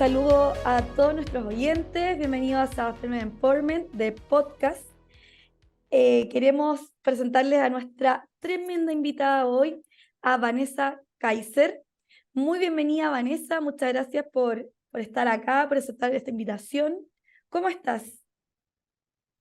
saludo a todos nuestros oyentes. Bienvenidos a Female Empowerment de podcast. Queremos presentarles a nuestra tremenda invitada hoy, a Vanessa Kaiser. Muy bienvenida, Vanessa. Muchas gracias por estar acá, por aceptar esta invitación. ¿Cómo estás?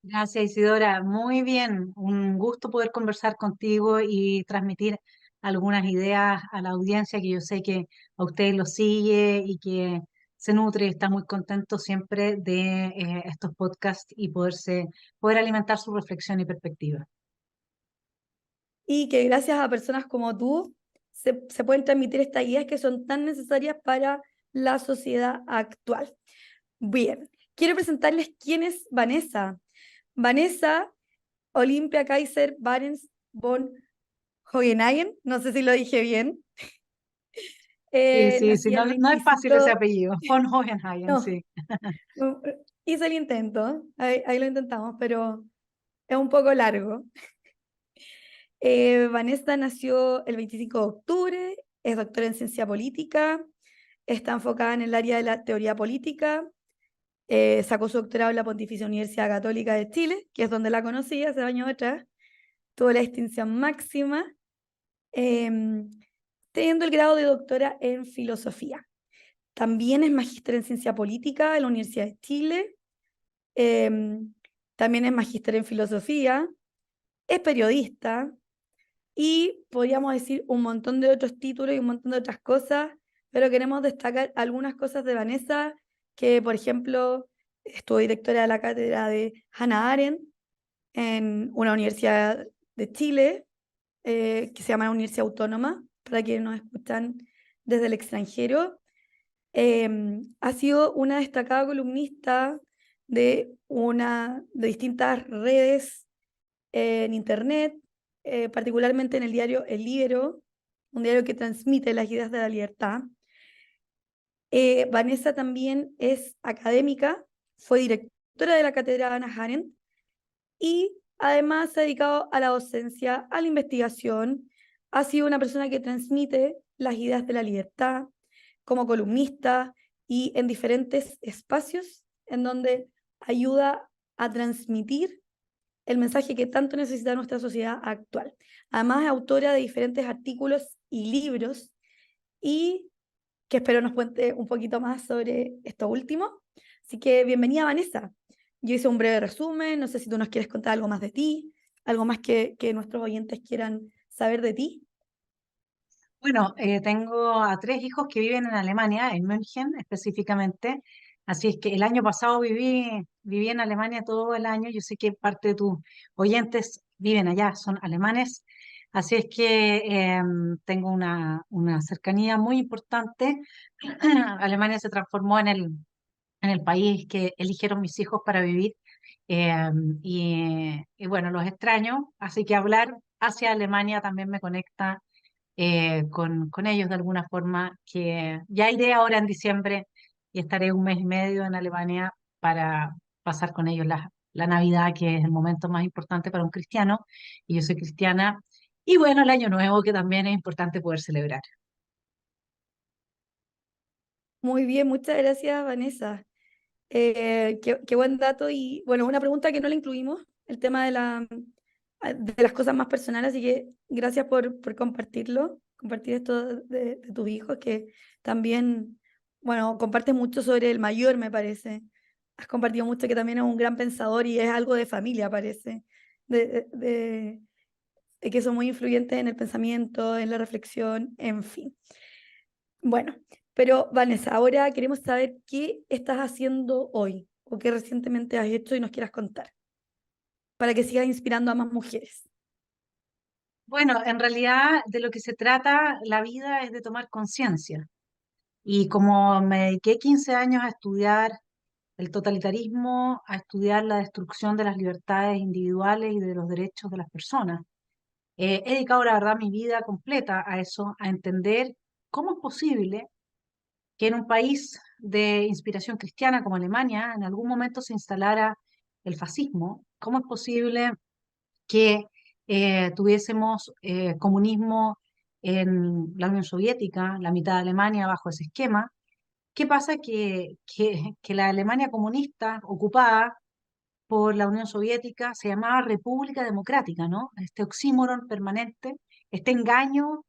Gracias, Isidora. Muy bien. Un gusto poder conversar contigo y transmitir algunas ideas a la audiencia que yo sé que a ustedes lo sigue y que se nutre y está muy contento siempre de estos podcasts y poder alimentar su reflexión y perspectiva. Y que gracias a personas como tú se pueden transmitir estas ideas que son tan necesarias para la sociedad actual. Bien, quiero presentarles quién es Vanessa. Vanessa Olympia Kaiser Barents von Hohenhagen, no sé si lo dije bien. Sí, sí, sí, Nacida no, el no es fácil ese 25, apellido. Von Hohenhagen, no, sí. no, hice el intento, ahí lo intentamos, pero es un poco largo. Vanessa nació el 25 de octubre, es doctora en ciencia política, está enfocada en el área de la teoría política, sacó su doctorado en la Pontificia Universidad Católica de Chile, que es donde la conocí hace años atrás, tuvo la distinción máxima, em, teniendo el grado de doctora en filosofía. También es magíster en ciencia política en la Universidad de Chile, em, también es magíster en filosofía, es periodista, y podríamos decir un montón de otros títulos y un montón de otras cosas, pero queremos destacar algunas cosas de Vanessa, que por ejemplo estuvo directora de la cátedra de Hannah Arendt en una universidad de Chile, que se llama la Universidad Autónoma, para quienes nos escuchan desde el extranjero. Ha sido una destacada columnista de distintas redes en Internet, particularmente en el diario El Libero, un diario que transmite las ideas de la libertad. Vanessa también es académica, fue directora de la cátedra Hannah Arendt y además se ha dedicado a la docencia, a la investigación. Ha sido una persona que transmite las ideas de la libertad como columnista y en diferentes espacios en donde ayuda a transmitir el mensaje que tanto necesita nuestra sociedad actual. Además, es autora de diferentes artículos y libros y que espero nos cuente un poquito más sobre esto último. Así que bienvenida, Vanessa. Yo hice un breve resumen, no sé si tú nos quieres contar algo más de ti, algo más que nuestros oyentes quieran saber de ti. Bueno, tengo a tres hijos que viven en Alemania, en München específicamente. Así es que el año pasado viví en Alemania todo el año. Yo sé que parte de tus oyentes viven allá, son alemanes. Así es que tengo una cercanía muy importante. Alemania se transformó en el país que eligieron mis hijos para vivir. Y bueno, los extraño. Así que hablar hacia Alemania también me conecta con ellos de alguna forma, que ya iré ahora en diciembre y estaré un mes y medio en Alemania para pasar con ellos la Navidad, que es el momento más importante para un cristiano, y yo soy cristiana, y bueno, el Año Nuevo, que también es importante poder celebrar. Muy bien, muchas gracias, Vanessa. Qué buen dato y bueno, una pregunta que no le incluimos, el tema de las cosas más personales, así que gracias por compartirlo, compartir esto de tus hijos, que también, bueno, compartes mucho sobre el mayor, me parece. Has compartido mucho que también es un gran pensador y es algo de familia, parece, de, de, de- de que son muy influyentes en el pensamiento, en la reflexión, en fin. Bueno, pero Vanessa, ahora queremos saber qué estás haciendo hoy o qué recientemente has hecho y nos quieras contar, para que sigas inspirando a más mujeres. Bueno, en realidad de lo que se trata la vida es de tomar conciencia. Y como me dediqué 15 años a estudiar el totalitarismo, a estudiar la destrucción de las libertades individuales y de los derechos de las personas, he dedicado la verdad mi vida completa a eso, a entender cómo es posible que en un país de inspiración cristiana como Alemania en algún momento se instalara el fascismo, cómo es posible que tuviésemos comunismo en la Unión Soviética, la mitad de Alemania bajo ese esquema, ¿Qué pasa? Que la Alemania comunista ocupada por la Unión Soviética se llamaba República Democrática, ¿no? Este oxímoron permanente, este engaño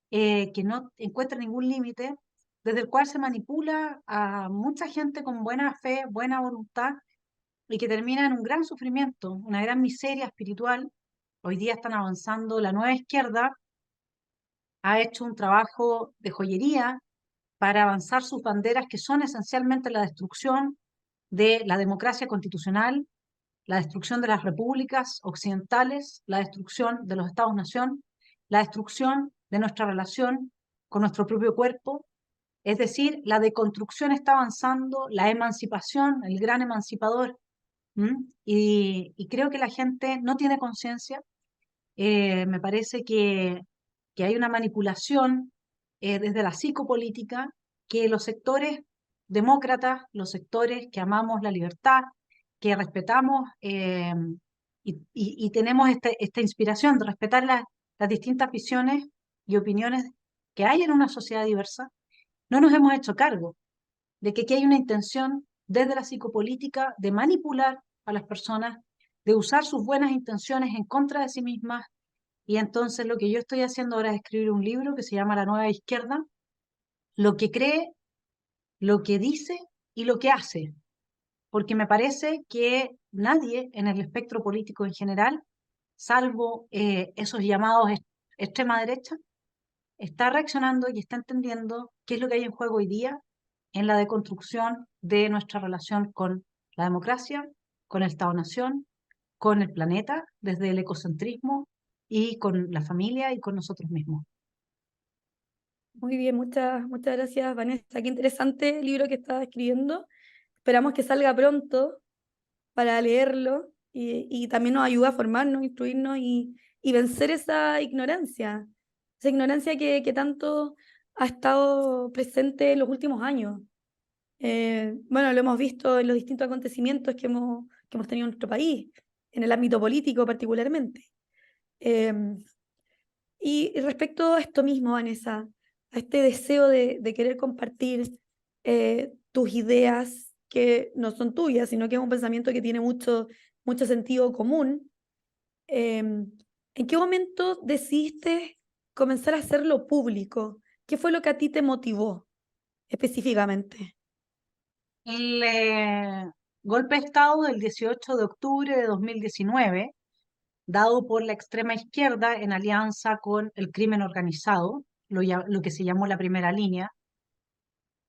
que no encuentra ningún límite, desde el cual se manipula a mucha gente con buena fe, buena voluntad, y que termina en un gran sufrimiento, una gran miseria espiritual. Hoy día están avanzando, la nueva izquierda ha hecho un trabajo de joyería para avanzar sus banderas, que son esencialmente la destrucción de la democracia constitucional, la destrucción de las repúblicas occidentales, la destrucción de los estados-nación, la destrucción de nuestra relación con nuestro propio cuerpo. Es decir, la deconstrucción está avanzando, la emancipación, el gran emancipador. Y creo que la gente no tiene conciencia. Me parece que hay una manipulación desde la psicopolítica, que los sectores demócratas, los sectores que amamos la libertad, que respetamos y tenemos esta inspiración de respetar las distintas visiones y opiniones que hay en una sociedad diversa, no nos hemos hecho cargo de que aquí hay una intención desde la psicopolítica de manipular a las personas, de usar sus buenas intenciones en contra de sí mismas. Y entonces lo que yo estoy haciendo ahora es escribir un libro que se llama La Nueva Izquierda, lo que cree, lo que dice y lo que hace, porque me parece que nadie en el espectro político en general, salvo esos llamados extrema derecha, está reaccionando y está entendiendo qué es lo que hay en juego hoy día en la deconstrucción de nuestra relación con la democracia, con el Estado-Nación, con el planeta, desde el ecocentrismo y con la familia y con nosotros mismos. Muy bien, muchas gracias, Vanessa. Qué interesante el libro que estás escribiendo. Esperamos que salga pronto para leerlo y también nos ayuda a formarnos, instruirnos y vencer esa ignorancia que tanto ha estado presente en los últimos años. Bueno, lo hemos visto en los distintos acontecimientos que hemos tenido en nuestro país, en el ámbito político particularmente. Eh, y respecto a esto mismo, Vanessa, a este deseo de querer compartir tus ideas que no son tuyas, sino que es un pensamiento que tiene mucho sentido común, ¿en qué momento decidiste comenzar a hacerlo público? ¿Qué fue lo que a ti te motivó específicamente? El golpe de Estado del 18 de octubre de 2019, dado por la extrema izquierda en alianza con el crimen organizado, lo que se llamó la primera línea,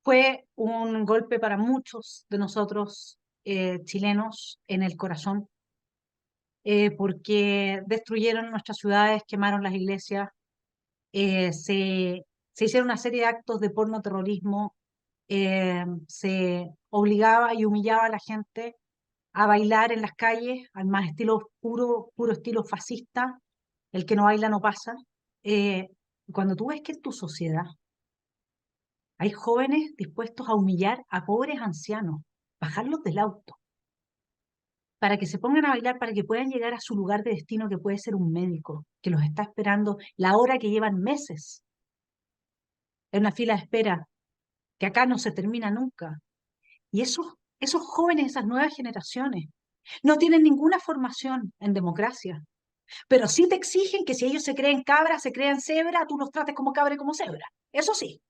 fue un golpe para muchos de nosotros chilenos en el corazón, porque destruyeron nuestras ciudades, quemaron las iglesias, se hicieron una serie de actos de porno terrorismo, se obligaba y humillaba a la gente a bailar en las calles, al más estilo puro estilo fascista, el que no baila no pasa. Eh, Cuando tú ves que en tu sociedad hay jóvenes dispuestos a humillar a pobres ancianos, bajarlos del auto, para que se pongan a bailar, para que puedan llegar a su lugar de destino, que puede ser un médico, que los está esperando la hora que llevan meses en una fila de espera, que acá no se termina nunca. Y esos jóvenes, esas nuevas generaciones, no tienen ninguna formación en democracia, pero sí te exigen que si ellos se creen cabra, se crean cebra, tú los trates como cabra y como cebra. Eso sí,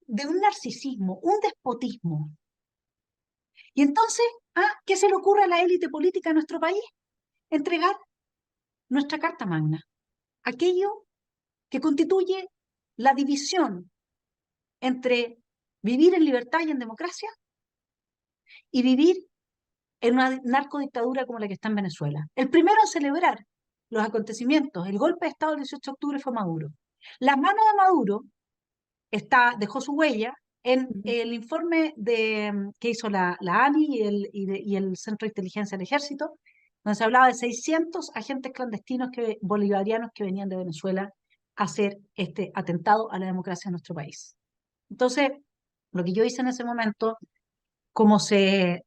de un narcisismo, un despotismo. Y entonces, ¿qué se le ocurre a la élite política de nuestro país? Entregar nuestra Carta Magna, aquello que constituye la división entre vivir en libertad y en democracia y vivir en una narcodictadura como la que está en Venezuela. El primero en celebrar los acontecimientos, el golpe de Estado del 18 de octubre fue Maduro. La mano de Maduro dejó su huella en Ujú. el informe que hizo la ANI y el Centro de Inteligencia del Ejército, donde se hablaba de 600 agentes clandestinos bolivarianos que venían de Venezuela a hacer este atentado a la democracia en nuestro país. Entonces, lo que yo hice en ese momento, como se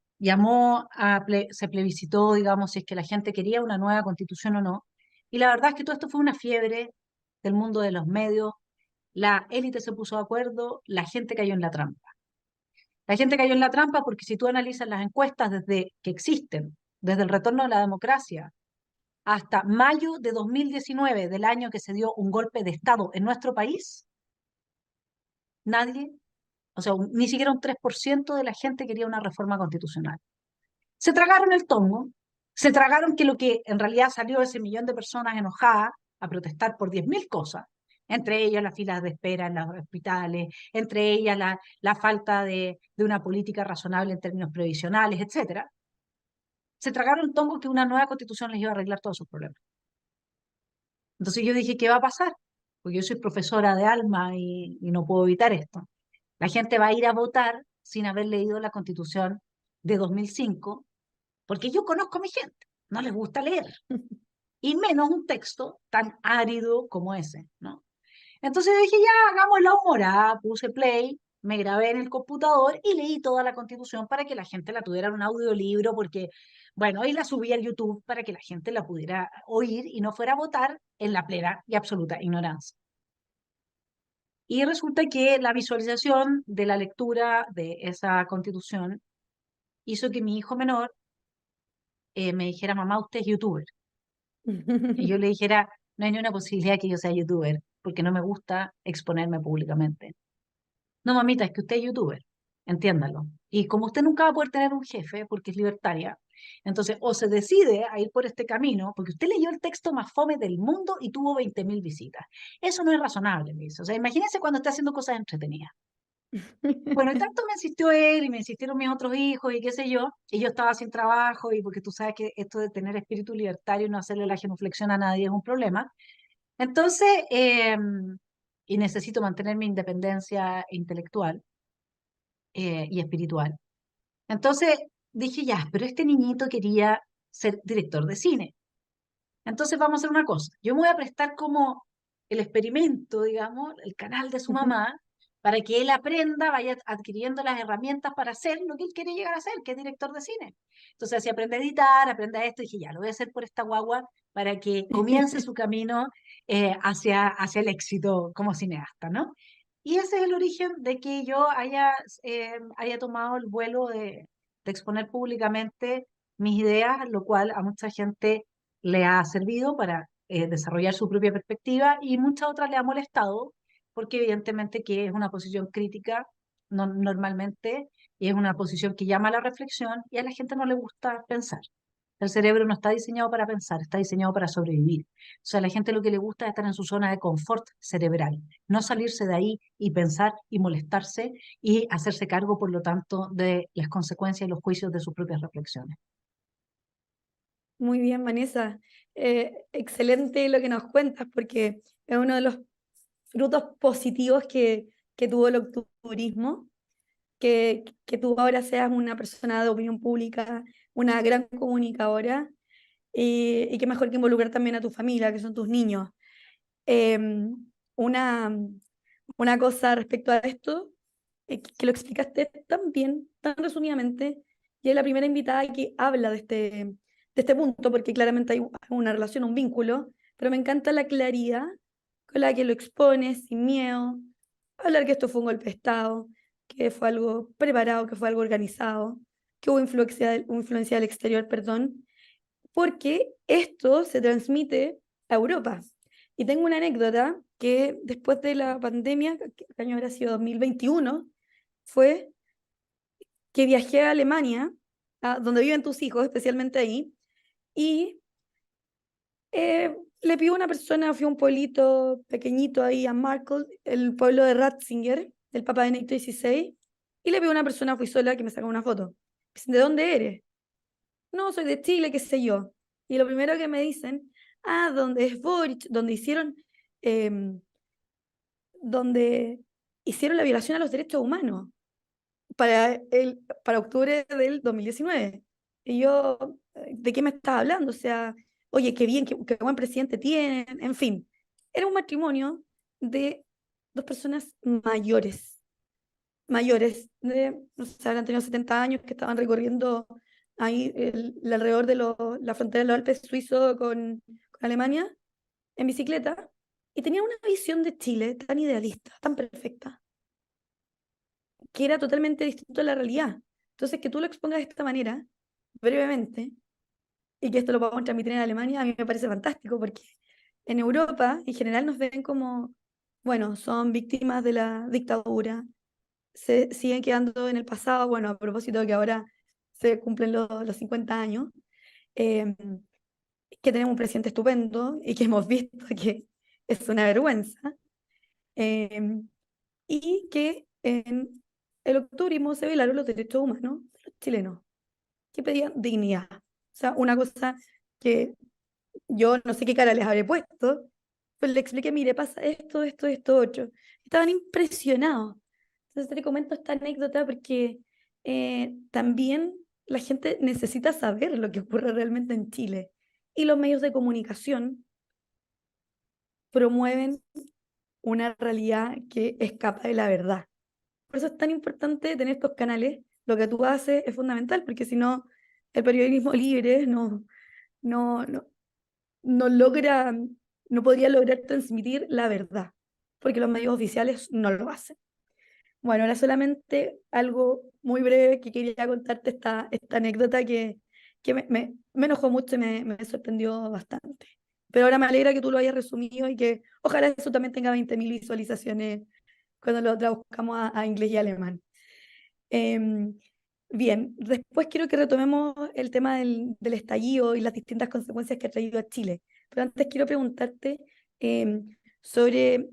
plebiscitó, digamos, si es que la gente quería una nueva constitución o no, y la verdad es que todo esto fue una fiebre del mundo de los medios, la élite se puso de acuerdo, la gente cayó en la trampa. La gente cayó en la trampa porque si tú analizas las encuestas desde que existen, desde el retorno de la democracia hasta mayo de 2019, del año que se dio un golpe de Estado en nuestro país, nadie, o sea, ni siquiera un 3% de la gente quería una reforma constitucional. Se tragaron el tongo, se tragaron que lo que en realidad salió de ese millón de personas enojadas a protestar por 10.000 cosas, entre ellas las filas de espera en los hospitales, entre ellas la falta de una política razonable en términos previsionales, etcétera. Se tragaron el tongo que una nueva constitución les iba a arreglar todos sus problemas. Entonces yo dije, ¿qué va a pasar? Porque yo soy profesora de alma y no puedo evitar esto. La gente va a ir a votar sin haber leído la constitución de 2005, porque yo conozco a mi gente, no les gusta leer, y menos un texto tan árido como ese, ¿no? Entonces yo dije, ya, hagamos la humorada, puse play, me grabé en el computador y leí toda la Constitución para que la gente la tuviera en un audiolibro, porque, bueno, y la subí al YouTube para que la gente la pudiera oír y no fuera a votar en la plena y absoluta ignorancia. Y resulta que la visualización de la lectura de esa Constitución hizo que mi hijo menor me dijera, mamá, usted es youtuber. Y yo le dijera, no hay ni una posibilidad que yo sea youtuber, porque no me gusta exponerme públicamente. No, mamita, es que usted es youtuber, entiéndalo. Y como usted nunca va a poder tener un jefe, porque es libertaria, entonces o se decide a ir por este camino, porque usted leyó el texto más fome del mundo y tuvo 20.000 visitas. Eso no es razonable, me dice. O sea, imagínese cuando está haciendo cosas entretenidas. Bueno, y tanto me insistió él y me insistieron mis otros hijos y qué sé yo, y yo estaba sin trabajo y porque tú sabes que esto de tener espíritu libertario y no hacerle la genuflexión a nadie es un problema. Entonces, y necesito mantener mi independencia intelectual y espiritual. Entonces dije, ya, pero este niñito quería ser director de cine. Entonces vamos a hacer una cosa. Yo me voy a prestar como el experimento, digamos, el canal de su mamá, para que él aprenda, vaya adquiriendo las herramientas para hacer lo que él quiere llegar a hacer, que es director de cine. Entonces así aprende a editar, aprende a esto, y dije, ya, lo voy a hacer por esta guagua para que comience su camino hacia el éxito como cineasta, ¿no? Y ese es el origen de que yo haya tomado el vuelo de exponer públicamente mis ideas, lo cual a mucha gente le ha servido para desarrollar su propia perspectiva y muchas otras le ha molestado porque evidentemente que es una posición crítica normalmente y es una posición que llama a la reflexión y a la gente no le gusta pensar. El cerebro no está diseñado para pensar, está diseñado para sobrevivir. O sea, a la gente lo que le gusta es estar en su zona de confort cerebral, no salirse de ahí y pensar y molestarse y hacerse cargo, por lo tanto, de las consecuencias y los juicios de sus propias reflexiones. Muy bien, Vanessa. Excelente lo que nos cuentas, porque es uno de los frutos positivos que tuvo el octubrismo, que tú ahora seas una persona de opinión pública, una gran comunicadora, y qué mejor que involucrar también a tu familia, que son tus niños. Una, una cosa respecto a esto, que lo explicaste tan bien, tan resumidamente, y es la primera invitada que habla de este punto, porque claramente hay una relación, un vínculo, pero me encanta la claridad con la que lo expones, sin miedo, hablar que esto fue un golpe de Estado, que fue algo preparado, que fue algo organizado, que hubo influencia del exterior, perdón, porque esto se transmite a Europa. Y tengo una anécdota que después de la pandemia, que el año habrá sido 2021, fue que viajé a Alemania, donde viven tus hijos, especialmente ahí, y le pido a una persona, fui a un pueblito pequeñito ahí, a Markel, el pueblo de Ratzinger, del Papa Benedicto XVI, y le pido a una persona, fui sola, que me saca una foto. Dicen, ¿de dónde eres? No, soy de Chile, qué sé yo. Y lo primero que me dicen, donde es Boric, em, donde hicieron la violación a los derechos humanos para octubre del 2019. Y yo, ¿de qué me estás hablando? O sea, oye, qué bien, qué buen presidente tienen, en fin. Era un matrimonio de dos personas mayores, no sé, habrán tenido 70 años, que estaban recorriendo ahí alrededor de la frontera de los Alpes suizos con Alemania en bicicleta, y tenían una visión de Chile tan idealista, tan perfecta, que era totalmente distinto a la realidad. Entonces, que tú lo expongas de esta manera, brevemente, y que esto lo podamos transmitir en Alemania, a mí me parece fantástico, porque en Europa, en general, nos ven como, bueno, son víctimas de la dictadura, se siguen quedando en el pasado, bueno, a propósito de que ahora se cumplen los 50 años, eh, que tenemos un presidente estupendo y que hemos visto que es una vergüenza, eh, y que en el octubrismo se violaron los derechos humanos de los chilenos, que pedían dignidad. O sea, una cosa que yo no sé qué cara les habré puesto, pero le expliqué, mire, pasa esto, esto, esto, otro. Estaban impresionados. Entonces te comento esta anécdota porque también la gente necesita saber lo que ocurre realmente en Chile. Y los medios de comunicación promueven una realidad que escapa de la verdad. Por eso es tan importante tener estos canales. Lo que tú haces es fundamental, porque si no, el periodismo libre no, no, no logra, no podría lograr transmitir la verdad, porque los medios oficiales no lo hacen. Bueno, era solamente algo muy breve que quería contarte esta anécdota que me enojó mucho y me sorprendió bastante. Pero ahora me alegra que tú lo hayas resumido y que ojalá eso también tenga 20.000 visualizaciones cuando lo traduzcamos a inglés y alemán. Em, Bien, después quiero que retomemos el tema del estallido y las distintas consecuencias que ha traído a Chile. Pero antes quiero preguntarte sobre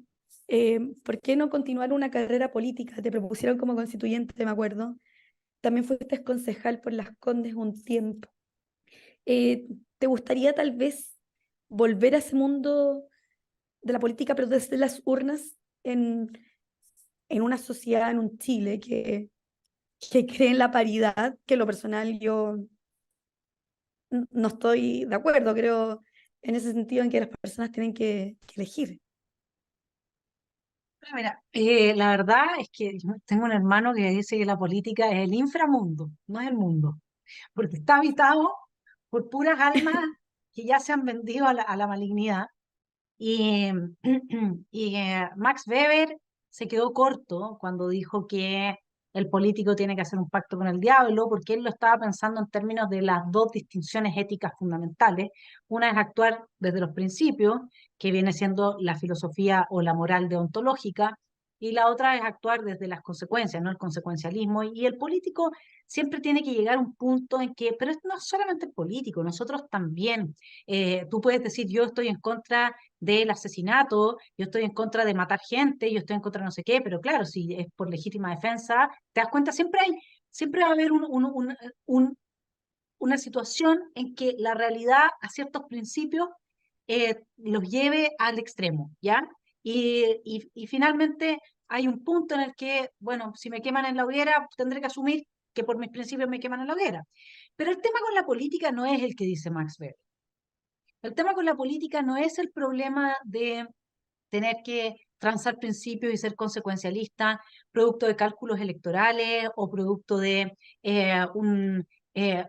por qué no continuar una carrera política. Te propusieron como constituyente, me acuerdo. También fuiste concejal por Las Condes un tiempo. Eh, ¿Te gustaría tal vez volver a ese mundo de la política, pero desde las urnas en una sociedad, en un Chile que cree en la paridad, que en lo personal yo no estoy de acuerdo, creo en ese sentido en que las personas tienen que elegir? Mira, la verdad es que yo tengo un hermano que dice que la política es el inframundo, no es el mundo, porque está habitado por puras almas que ya se han vendido a la malignidad. Y, Max Weber se quedó corto cuando dijo que el político tiene que hacer un pacto con el diablo, porque él lo estaba pensando en términos de las dos distinciones éticas fundamentales. Una es actuar desde los principios, que viene siendo la filosofía o la moral deontológica, y la otra es actuar desde las consecuencias, ¿no? El consecuencialismo. Y el político siempre tiene que llegar a un punto en que, pero no solamente el político, nosotros también. Tú puedes decir, yo estoy en contra del asesinato, yo estoy en contra de matar gente, yo estoy en contra de no sé qué, pero claro, si es por legítima defensa, te das cuenta, siempre va a haber una situación en que la realidad a ciertos principios los lleve al extremo, ¿ya? Y finalmente hay un punto en el que, bueno, si me queman en la hoguera, tendré que asumir que por mis principios me queman en la hoguera. Pero el tema con la política no es el que dice Max Weber. El tema con la política no es el problema de tener que transar principios y ser consecuencialista, producto de cálculos electorales o producto de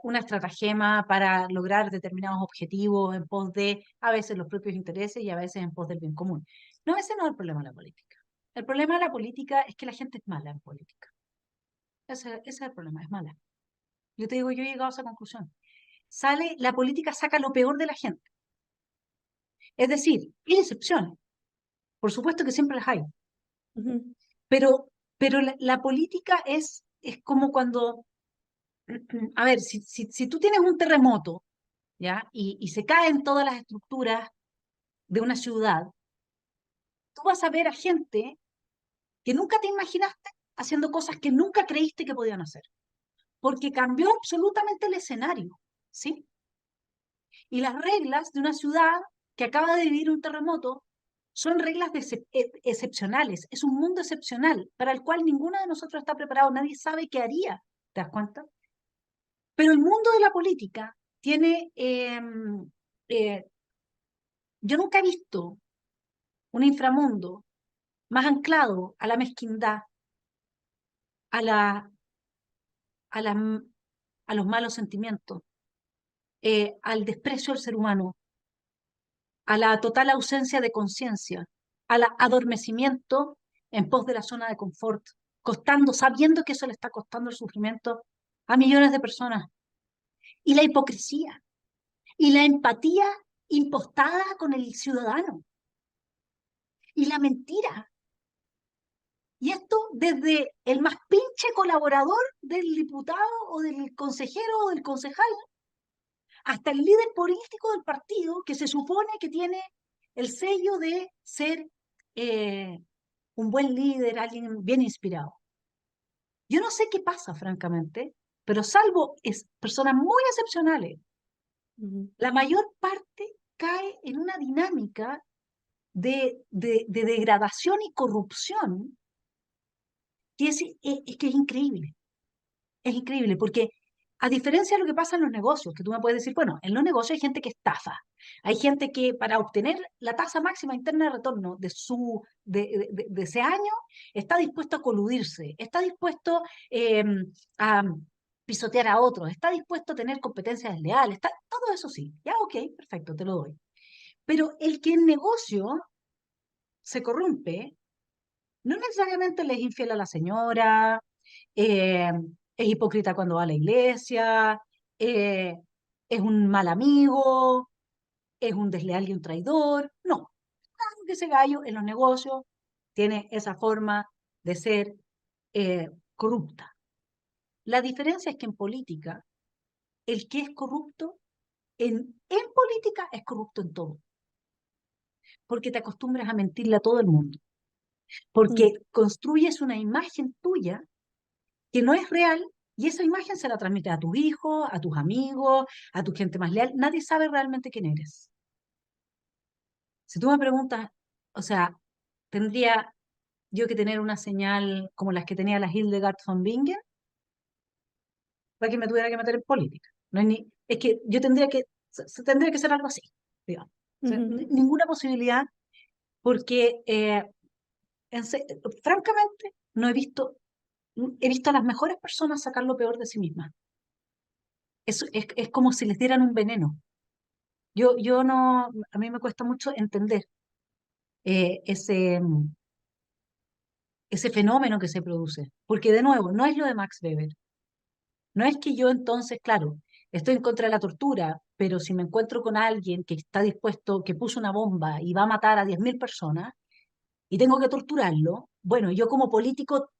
una estratagema para lograr determinados objetivos en pos de a veces los propios intereses y a veces en pos del bien común. No, ese no es el problema de la política. El problema de la política es que la gente es mala en política. Ese es el problema, es mala. Yo te digo, yo he llegado a esa conclusión. La política saca lo peor de la gente. Es decir, hay excepciones. Por supuesto que siempre las hay. Ujú. Pero la política es como cuando, a ver, si tú tienes un terremoto, ¿ya? Y se caen todas las estructuras de una ciudad, tú vas a ver a gente que nunca te imaginaste haciendo cosas que nunca creíste que podían hacer, porque cambió absolutamente el escenario, ¿sí? Y las reglas de una ciudad que acaba de vivir un terremoto son reglas excepcionales, es un mundo excepcional para el cual ninguno de nosotros está preparado, nadie sabe qué haría, ¿te das cuenta? Pero el mundo de la política tiene, eh, yo nunca he visto un inframundo más anclado a la mezquindad, a la, a la, a los malos sentimientos, al desprecio al ser humano, a la total ausencia de conciencia. al adormecimiento en pos de la zona de confort, sabiendo que eso le está costando el sufrimiento a millones de personas. Y la hipocresía y la empatía impostada con el ciudadano y la mentira. Y esto desde el más pinche colaborador del diputado o del consejero o del concejal hasta el líder político del partido que se supone que tiene el sello de ser un buen líder, alguien bien inspirado. Yo no sé qué pasa, francamente, pero salvo personas muy excepcionales, la mayor parte cae en una dinámica de degradación y corrupción que es increíble. Es increíble, porque a diferencia de lo que pasa en los negocios, que tú me puedes decir, bueno, en los negocios hay gente que estafa, hay gente que para obtener la tasa máxima interna de retorno de ese año está dispuesto a coludirse, está dispuesto a pisotear a otros, está dispuesto a tener competencias desleales, todo eso sí, ya ok, perfecto, te lo doy. Pero el que en negocio se corrompe, no necesariamente le es infiel a la señora, eh, es hipócrita cuando va a la iglesia, eh, es un mal amigo, es un desleal y un traidor. No, que ese gallo en los negocios tiene esa forma de ser corrupta. La diferencia es que en política, el que es corrupto, en política es corrupto en todo, porque te acostumbras a mentirle a todo el mundo, porque construyes una imagen tuya que no es real y esa imagen se la transmite a tus hijos, a tus amigos, a tu gente más leal. Nadie sabe realmente quién eres. Si tú me preguntas, o sea, ¿tendría yo que tener una señal como las que tenía la Hildegard von Bingen para que me tuviera que meter en política? No es, es que yo tendría que ser algo así, digamos. O sea, ninguna posibilidad porque, francamente, no he visto a las mejores personas sacar lo peor de sí mismas. Es como si les dieran un veneno. Yo no, a mí me cuesta mucho entender eh, ese, ese fenómeno que se produce, porque de nuevo, no es lo de Max Weber. No es que yo entonces, claro, estoy en contra de la tortura, pero si me encuentro con alguien que está dispuesto, que puso una bomba y va a matar a 10.000 personas y tengo que torturarlo, bueno, yo como político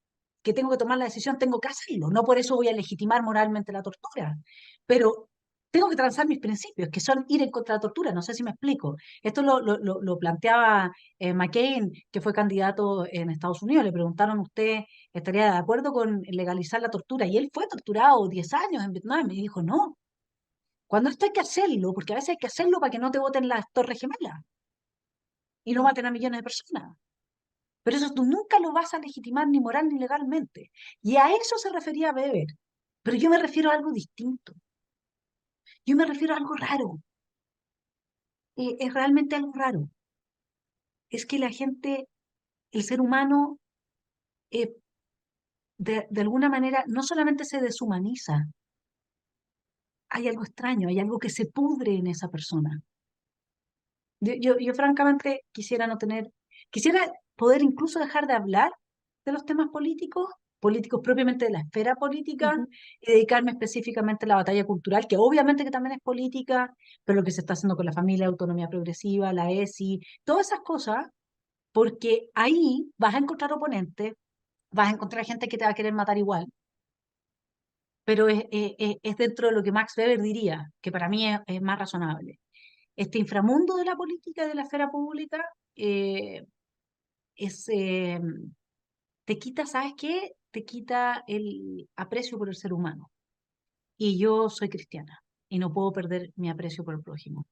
que tengo que tomar la decisión, tengo que hacerlo. No por eso voy a legitimar moralmente la tortura, pero tengo que transar mis principios, que son ir en contra de la tortura. No sé si me explico. Esto lo planteaba McCain, que fue candidato en Estados Unidos. Le preguntaron, ¿usted estaría de acuerdo con legalizar la tortura? Y él fue torturado 10 años en Vietnam y dijo, no. Cuando esto hay que hacerlo, porque a veces hay que hacerlo para que no te voten las torres gemelas y no maten a millones de personas. Pero eso tú nunca lo vas a legitimar ni moral ni legalmente. Y a eso se refería Weber. Pero yo me refiero a algo distinto. Yo me refiero a algo raro. Es realmente algo raro. Es que la gente, el ser humano, eh, de alguna manera, no solamente se deshumaniza, hay algo extraño, hay algo que se pudre en esa persona. Yo francamente quisiera no tener, quisiera poder incluso dejar de hablar de los temas políticos, políticos propiamente de la esfera política, y dedicarme específicamente a la batalla cultural, que obviamente que también es política, pero lo que se está haciendo con la familia, autonomía progresiva, la ESI, todas esas cosas, porque ahí vas a encontrar oponentes, vas a encontrar gente que te va a querer matar igual, pero es dentro de lo que Max Weber diría, que para mí es más razonable. Este inframundo de la política y de la esfera pública eh, es, te quita, ¿sabes qué? Te quita el aprecio por el ser humano. Y yo soy cristiana y no puedo perder mi aprecio por el prójimo.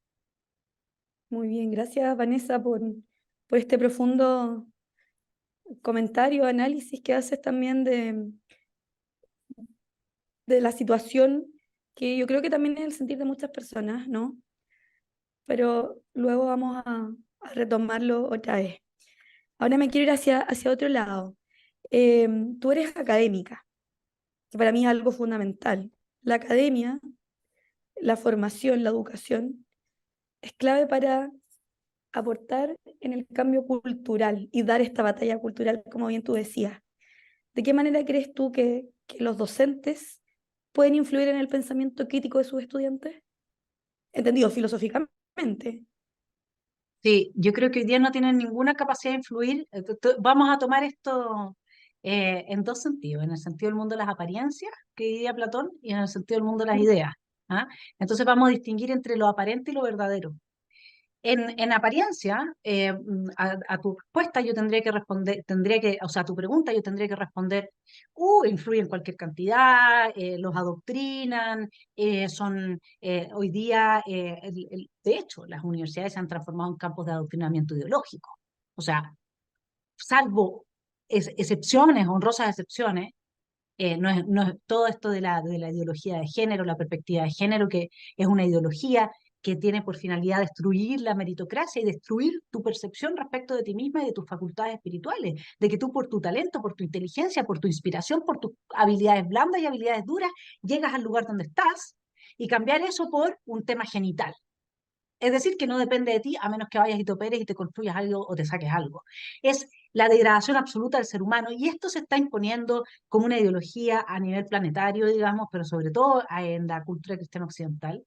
Muy bien, gracias Vanessa por este profundo comentario, análisis que haces también de la situación, que yo creo que también es el sentir de muchas personas, ¿no? Pero luego vamos a retomarlo otra vez. Ahora me quiero ir hacia otro lado. Tú eres académica, que para mí es algo fundamental. La academia, la formación, la educación, es clave para aportar en el cambio cultural y dar esta batalla cultural, como bien tú decías? ¿De qué manera crees tú que los docentes pueden influir en el pensamiento crítico de sus estudiantes? Entendido filosóficamente. Sí, yo creo que hoy día no tienen ninguna capacidad de influir. Vamos a tomar esto en dos sentidos, en el sentido del mundo de las apariencias, que diría Platón, y en el sentido del mundo de las ideas. ¿Ah? Entonces vamos a distinguir entre lo aparente y lo verdadero. En apariencia, a tu respuesta yo tendría que responder, o sea, a tu pregunta yo tendría que responder, influyen cualquier cantidad, los adoctrinan, hoy día, de hecho, las universidades se han transformado en campos de adoctrinamiento ideológico. O sea, salvo excepciones, honrosas excepciones, no es todo esto de la ideología de género, la perspectiva de género, que es una ideología que tiene por finalidad destruir la meritocracia y destruir tu percepción respecto de ti misma y de tus facultades espirituales, de que tú por tu talento, por tu inteligencia, por tu inspiración, por tus habilidades blandas y habilidades duras, llegas al lugar donde estás y cambiar eso por un tema genital. Es decir, que no depende de ti a menos que vayas y te operes y te construyas algo o te saques algo. Es la degradación absoluta del ser humano y esto se está imponiendo como una ideología a nivel planetario, digamos, pero sobre todo en la cultura cristiana occidental.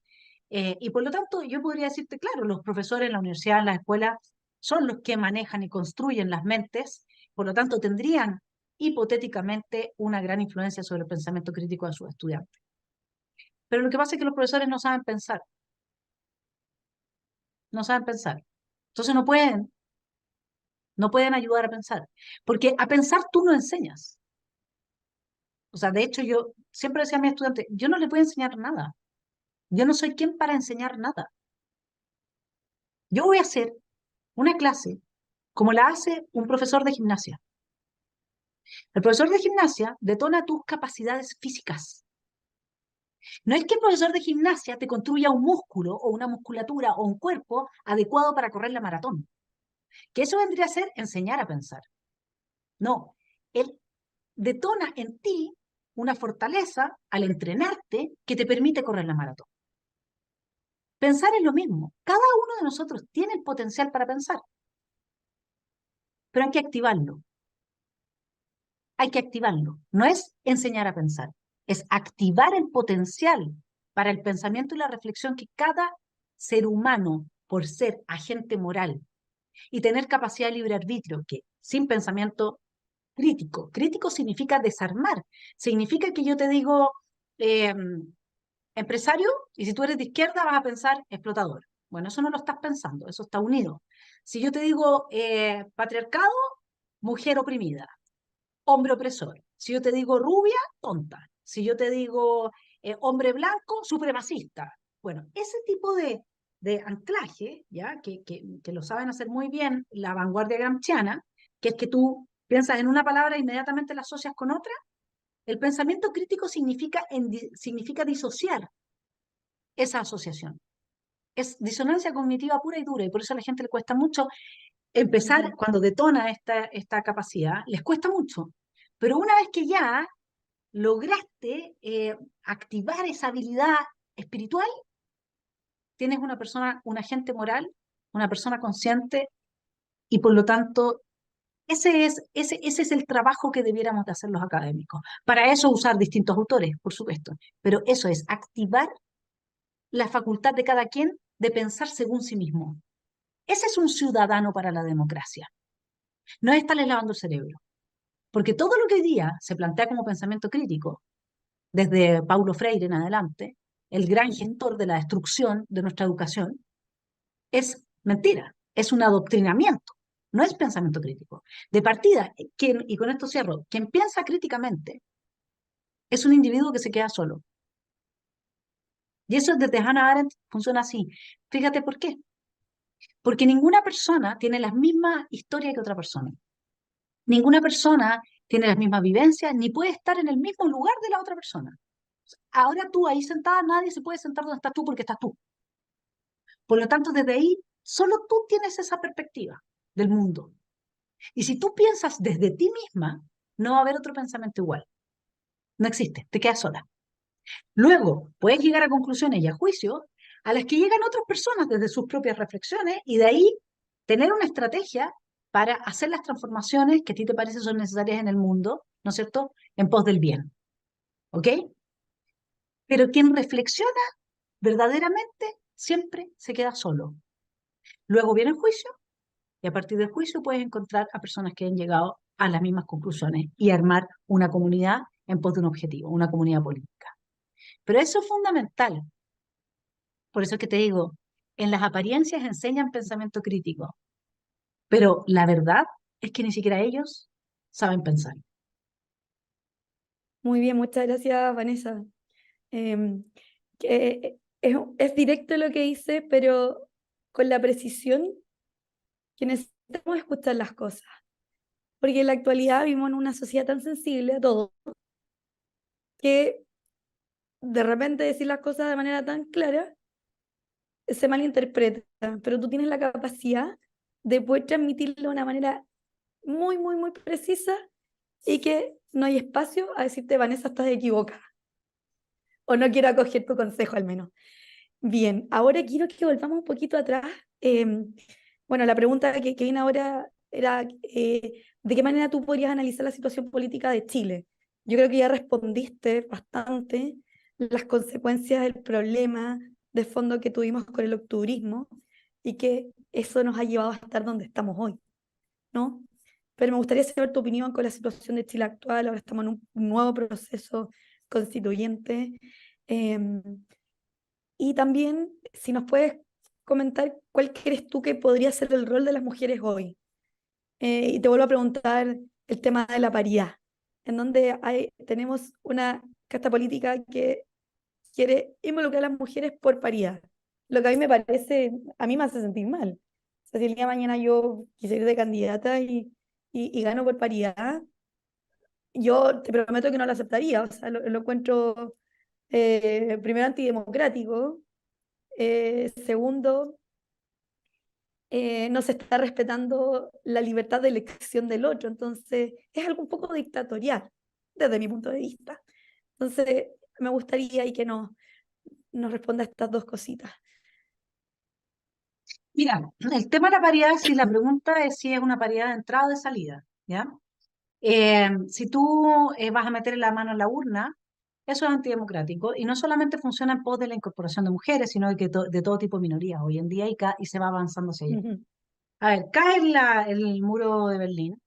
Y por lo tanto, yo podría decirte, claro, los profesores en la universidad, en la escuela, son los que manejan y construyen las mentes, por lo tanto, tendrían hipotéticamente una gran influencia sobre el pensamiento crítico de sus estudiantes. Pero lo que pasa es que los profesores no saben pensar, no saben pensar. Entonces no pueden ayudar a pensar, porque a pensar tú no enseñas. O sea, de hecho yo siempre decía a mi estudiante, yo no le voy a enseñar nada, yo no soy quien para enseñar nada. Yo voy a hacer una clase como la hace un profesor de gimnasia. El profesor de gimnasia detona tus capacidades físicas. No es que el profesor de gimnasia te construya un músculo o una musculatura o un cuerpo adecuado para correr la maratón, que eso vendría a ser enseñar a pensar. No, él detona en ti una fortaleza al entrenarte que te permite correr la maratón. Pensar es lo mismo. Cada uno de nosotros tiene el potencial para pensar, pero hay que activarlo. Hay que activarlo. No es enseñar a pensar, es activar el potencial para el pensamiento y la reflexión que cada ser humano, por ser agente moral y tener capacidad de libre arbitrio, que sin pensamiento crítico, crítico significa desarmar, significa que yo te digo, eh, empresario, y si tú eres de izquierda vas a pensar explotador. Bueno, eso no lo estás pensando, eso está unido. Si yo te digo patriarcado, mujer oprimida, hombre opresor. Si yo te digo rubia, tonta. Si yo te digo hombre blanco, supremacista. Bueno, ese tipo de anclaje, ¿ya? Que lo saben hacer muy bien la vanguardia gramsciana, que es que tú piensas en una palabra e inmediatamente la asocias con otra. El pensamiento crítico significa disociar esa asociación. Es disonancia cognitiva pura y dura, y por eso a la gente le cuesta mucho empezar, cuando detona esta capacidad, les cuesta mucho. Pero una vez que ya lograste activar esa habilidad espiritual, tienes una persona, un agente moral, una persona consciente, y por lo tanto, ese es el trabajo que debiéramos de hacer los académicos. Para eso usar distintos autores, por supuesto, pero eso es activar la facultad de cada quien de pensar según sí mismo. Ese es un ciudadano para la democracia. No es estarles lavando el cerebro. Porque todo lo que hoy día se plantea como pensamiento crítico, desde Paulo Freire en adelante, el gran Ujú. gestor de la destrucción de nuestra educación, es mentira, es un adoctrinamiento, no es pensamiento crítico. De partida, y con esto cierro, quien piensa críticamente es un individuo que se queda solo. Y eso desde Hannah Arendt funciona así. Fíjate por qué. Porque ninguna persona tiene la misma historia que otra persona. Ninguna persona tiene las mismas vivencias ni puede estar en el mismo lugar de la otra persona. Ahora tú ahí sentada, nadie se puede sentar donde estás tú porque estás tú. Por lo tanto, desde ahí, solo tú tienes esa perspectiva del mundo. Y si tú piensas desde ti misma, no va a haber otro pensamiento igual. No existe, te quedas sola. Luego, puedes llegar a conclusiones y a juicios a las que llegan otras personas desde sus propias reflexiones y de ahí tener una estrategia para hacer las transformaciones que a ti te parecen son necesarias en el mundo, ¿no es cierto?, en pos del bien, ¿ok? Pero quien reflexiona verdaderamente siempre se queda solo. Luego viene el juicio y a partir del juicio puedes encontrar a personas que han llegado a las mismas conclusiones y armar una comunidad en pos de un objetivo, una comunidad política. Pero eso es fundamental. Por eso es que te digo, en las apariencias enseñan pensamiento crítico, pero la verdad es que ni siquiera ellos saben pensar. Muy bien, muchas gracias, Vanessa. Em, es directo lo que dice, pero con la precisión que necesitamos escuchar las cosas. Porque en la actualidad vivimos en una sociedad tan sensible a todo que de repente decir las cosas de manera tan clara se malinterpreta, pero tú tienes la capacidad de poder transmitirlo de una manera muy, muy, muy precisa y que no hay espacio a decirte, Vanessa, estás equivocada. O no quiero acoger tu consejo al menos. Bien, ahora quiero que volvamos un poquito atrás. Bueno, la pregunta que viene ahora era ¿de qué manera tú podrías analizar la situación política de Chile? Yo creo que ya respondiste bastante las consecuencias del problema de fondo que tuvimos con el octubrismo y que eso nos ha llevado a estar donde estamos hoy, ¿no? Pero me gustaría saber tu opinión con la situación de Chile actual. Ahora estamos en un nuevo proceso constituyente. Em, y también, si nos puedes comentar cuál crees tú que podría ser el rol de las mujeres hoy. Y te vuelvo a preguntar el tema de la paridad, en donde tenemos una casta política que quiere involucrar a las mujeres por paridad. Lo que a mí me parece, a mí me hace sentir mal. O sea, si el día de mañana yo quisiera ir de candidata y gano por paridad, yo te prometo que no lo aceptaría. O sea, lo encuentro primero antidemocrático. Segundo, no se está respetando la libertad de elección del otro, entonces es algo un poco dictatorial desde mi punto de vista. Entonces me gustaría y que nos responda a estas dos cositas. Mira, el tema de la paridad, si la pregunta es si es una paridad de entrada o de salida, ¿ya? Si tú vas a meter la mano en la urna, eso es antidemocrático y no solamente funciona en pos de la incorporación de mujeres, sino de todo tipo de minorías hoy en día y se va avanzando hacia allá. Ujú. A ver, cae el muro de Berlín,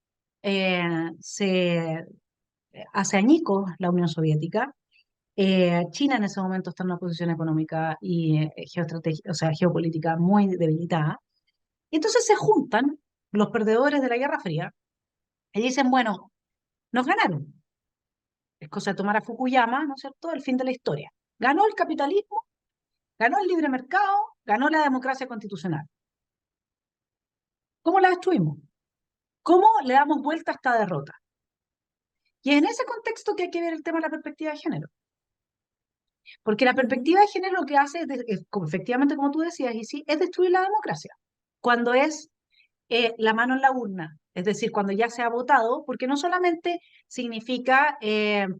se hace añicos la Unión Soviética, China en ese momento está en una posición económica y o sea, geopolítica muy debilitada, y entonces se juntan los perdedores de la Guerra Fría y dicen, bueno, nos ganaron. Es cosa de tomar a Fukuyama, ¿no es cierto?, el fin de la historia. Ganó el capitalismo, ganó el libre mercado, ganó la democracia constitucional. ¿Cómo la destruimos? ¿Cómo le damos vuelta a esta derrota? Y es en ese contexto que hay que ver el tema de la perspectiva de género. Porque la Ujú. perspectiva de género lo que hace efectivamente, como tú decías, y sí, es destruir la democracia. Cuando es la mano en la urna, es decir, cuando ya se ha votado, porque no solamente significa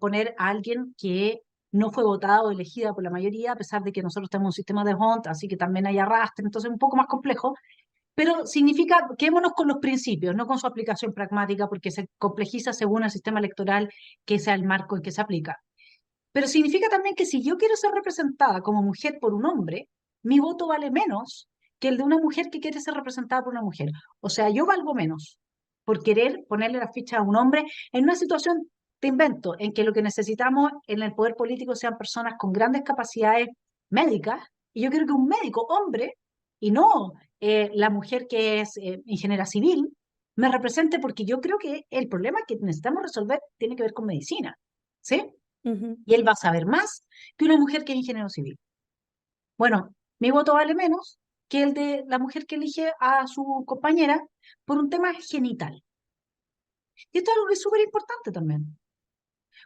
poner a alguien que no fue votado o elegida por la mayoría, a pesar de que nosotros tenemos un sistema de Hunt, así que también hay arrastre, entonces es un poco más complejo, pero significa quedémonos con los principios, no con su aplicación pragmática, porque se complejiza según el sistema electoral que sea el marco en que se aplica. Pero significa también que si yo quiero ser representada como mujer por un hombre, mi voto vale menos que el de una mujer que quiere ser representada por una mujer. O sea, yo valgo menos por querer ponerle la ficha a un hombre en una situación, te invento, en que lo que necesitamos en el poder político sean personas con grandes capacidades médicas, y yo quiero que un médico hombre, y no la mujer que es ingeniera civil, me represente, porque yo creo que el problema que necesitamos resolver tiene que ver con medicina, ¿sí? Ujú. Y él va a saber más que una mujer que es ingeniero civil. Bueno, mi voto vale menos que el de la mujer que elige a su compañera por un tema genital. Y esto es algo que es súper importante también,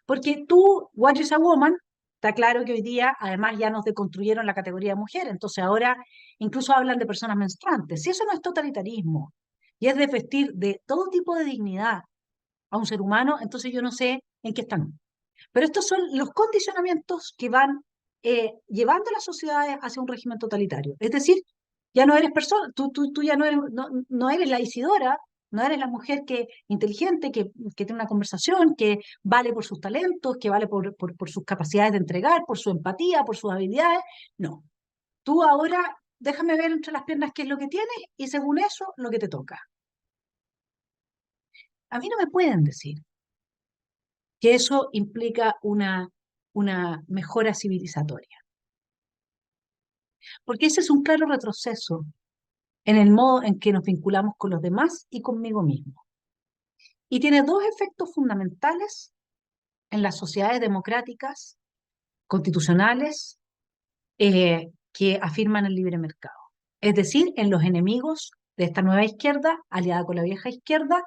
porque tú, what is a woman, está claro que hoy día además ya nos deconstruyeron la categoría de mujer, entonces ahora incluso hablan de personas menstruantes. Si eso no es totalitarismo y es de vestir de todo tipo de dignidad a un ser humano, entonces yo no sé en qué están. Pero estos son los condicionamientos que van llevando a las sociedades hacia un régimen totalitario. Es decir, Ya no eres persona, tú ya no eres la Isidora, no eres la mujer inteligente, que tiene una conversación, que vale por sus talentos, que vale por sus capacidades de entregar, por su empatía, por sus habilidades. No, tú ahora déjame ver entre las piernas qué es lo que tienes y según eso lo que te toca. A mí no me pueden decir que eso implica una mejora civilizatoria, porque ese es un claro retroceso en el modo en que nos vinculamos con los demás y conmigo mismo. Y tiene dos efectos fundamentales en las sociedades democráticas, constitucionales, que afirman el libre mercado. Es decir, en los enemigos de esta nueva izquierda, aliada con la vieja izquierda,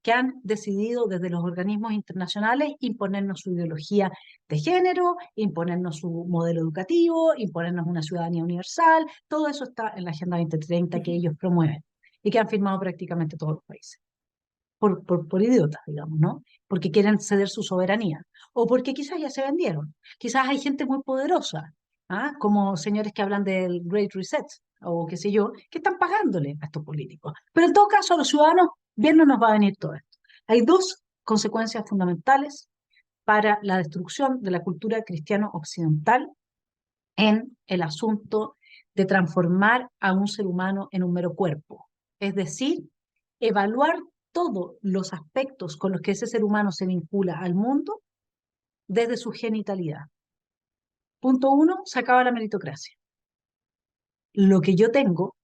que han decidido desde los organismos internacionales imponernos su ideología de género, imponernos su modelo educativo, imponernos una ciudadanía universal. Todo eso está en la Agenda 2030 que Ujú. ellos promueven y que han firmado prácticamente todos los países. Por idiotas, digamos, ¿no? Porque quieren ceder su soberanía. O porque quizás ya se vendieron. Quizás hay gente muy poderosa, ¿ah? Como señores que hablan del Great Reset, o qué sé yo, que están pagándole a estos políticos. Pero en todo caso, a los ciudadanos bien no nos va a venir todo esto. Hay dos consecuencias fundamentales para la destrucción de la cultura cristiano occidental en el asunto de transformar a un ser humano en un mero cuerpo. Es decir, evaluar todos los aspectos con los que ese ser humano se vincula al mundo desde su genitalidad. Punto uno, se acaba la meritocracia. Lo que yo tengo,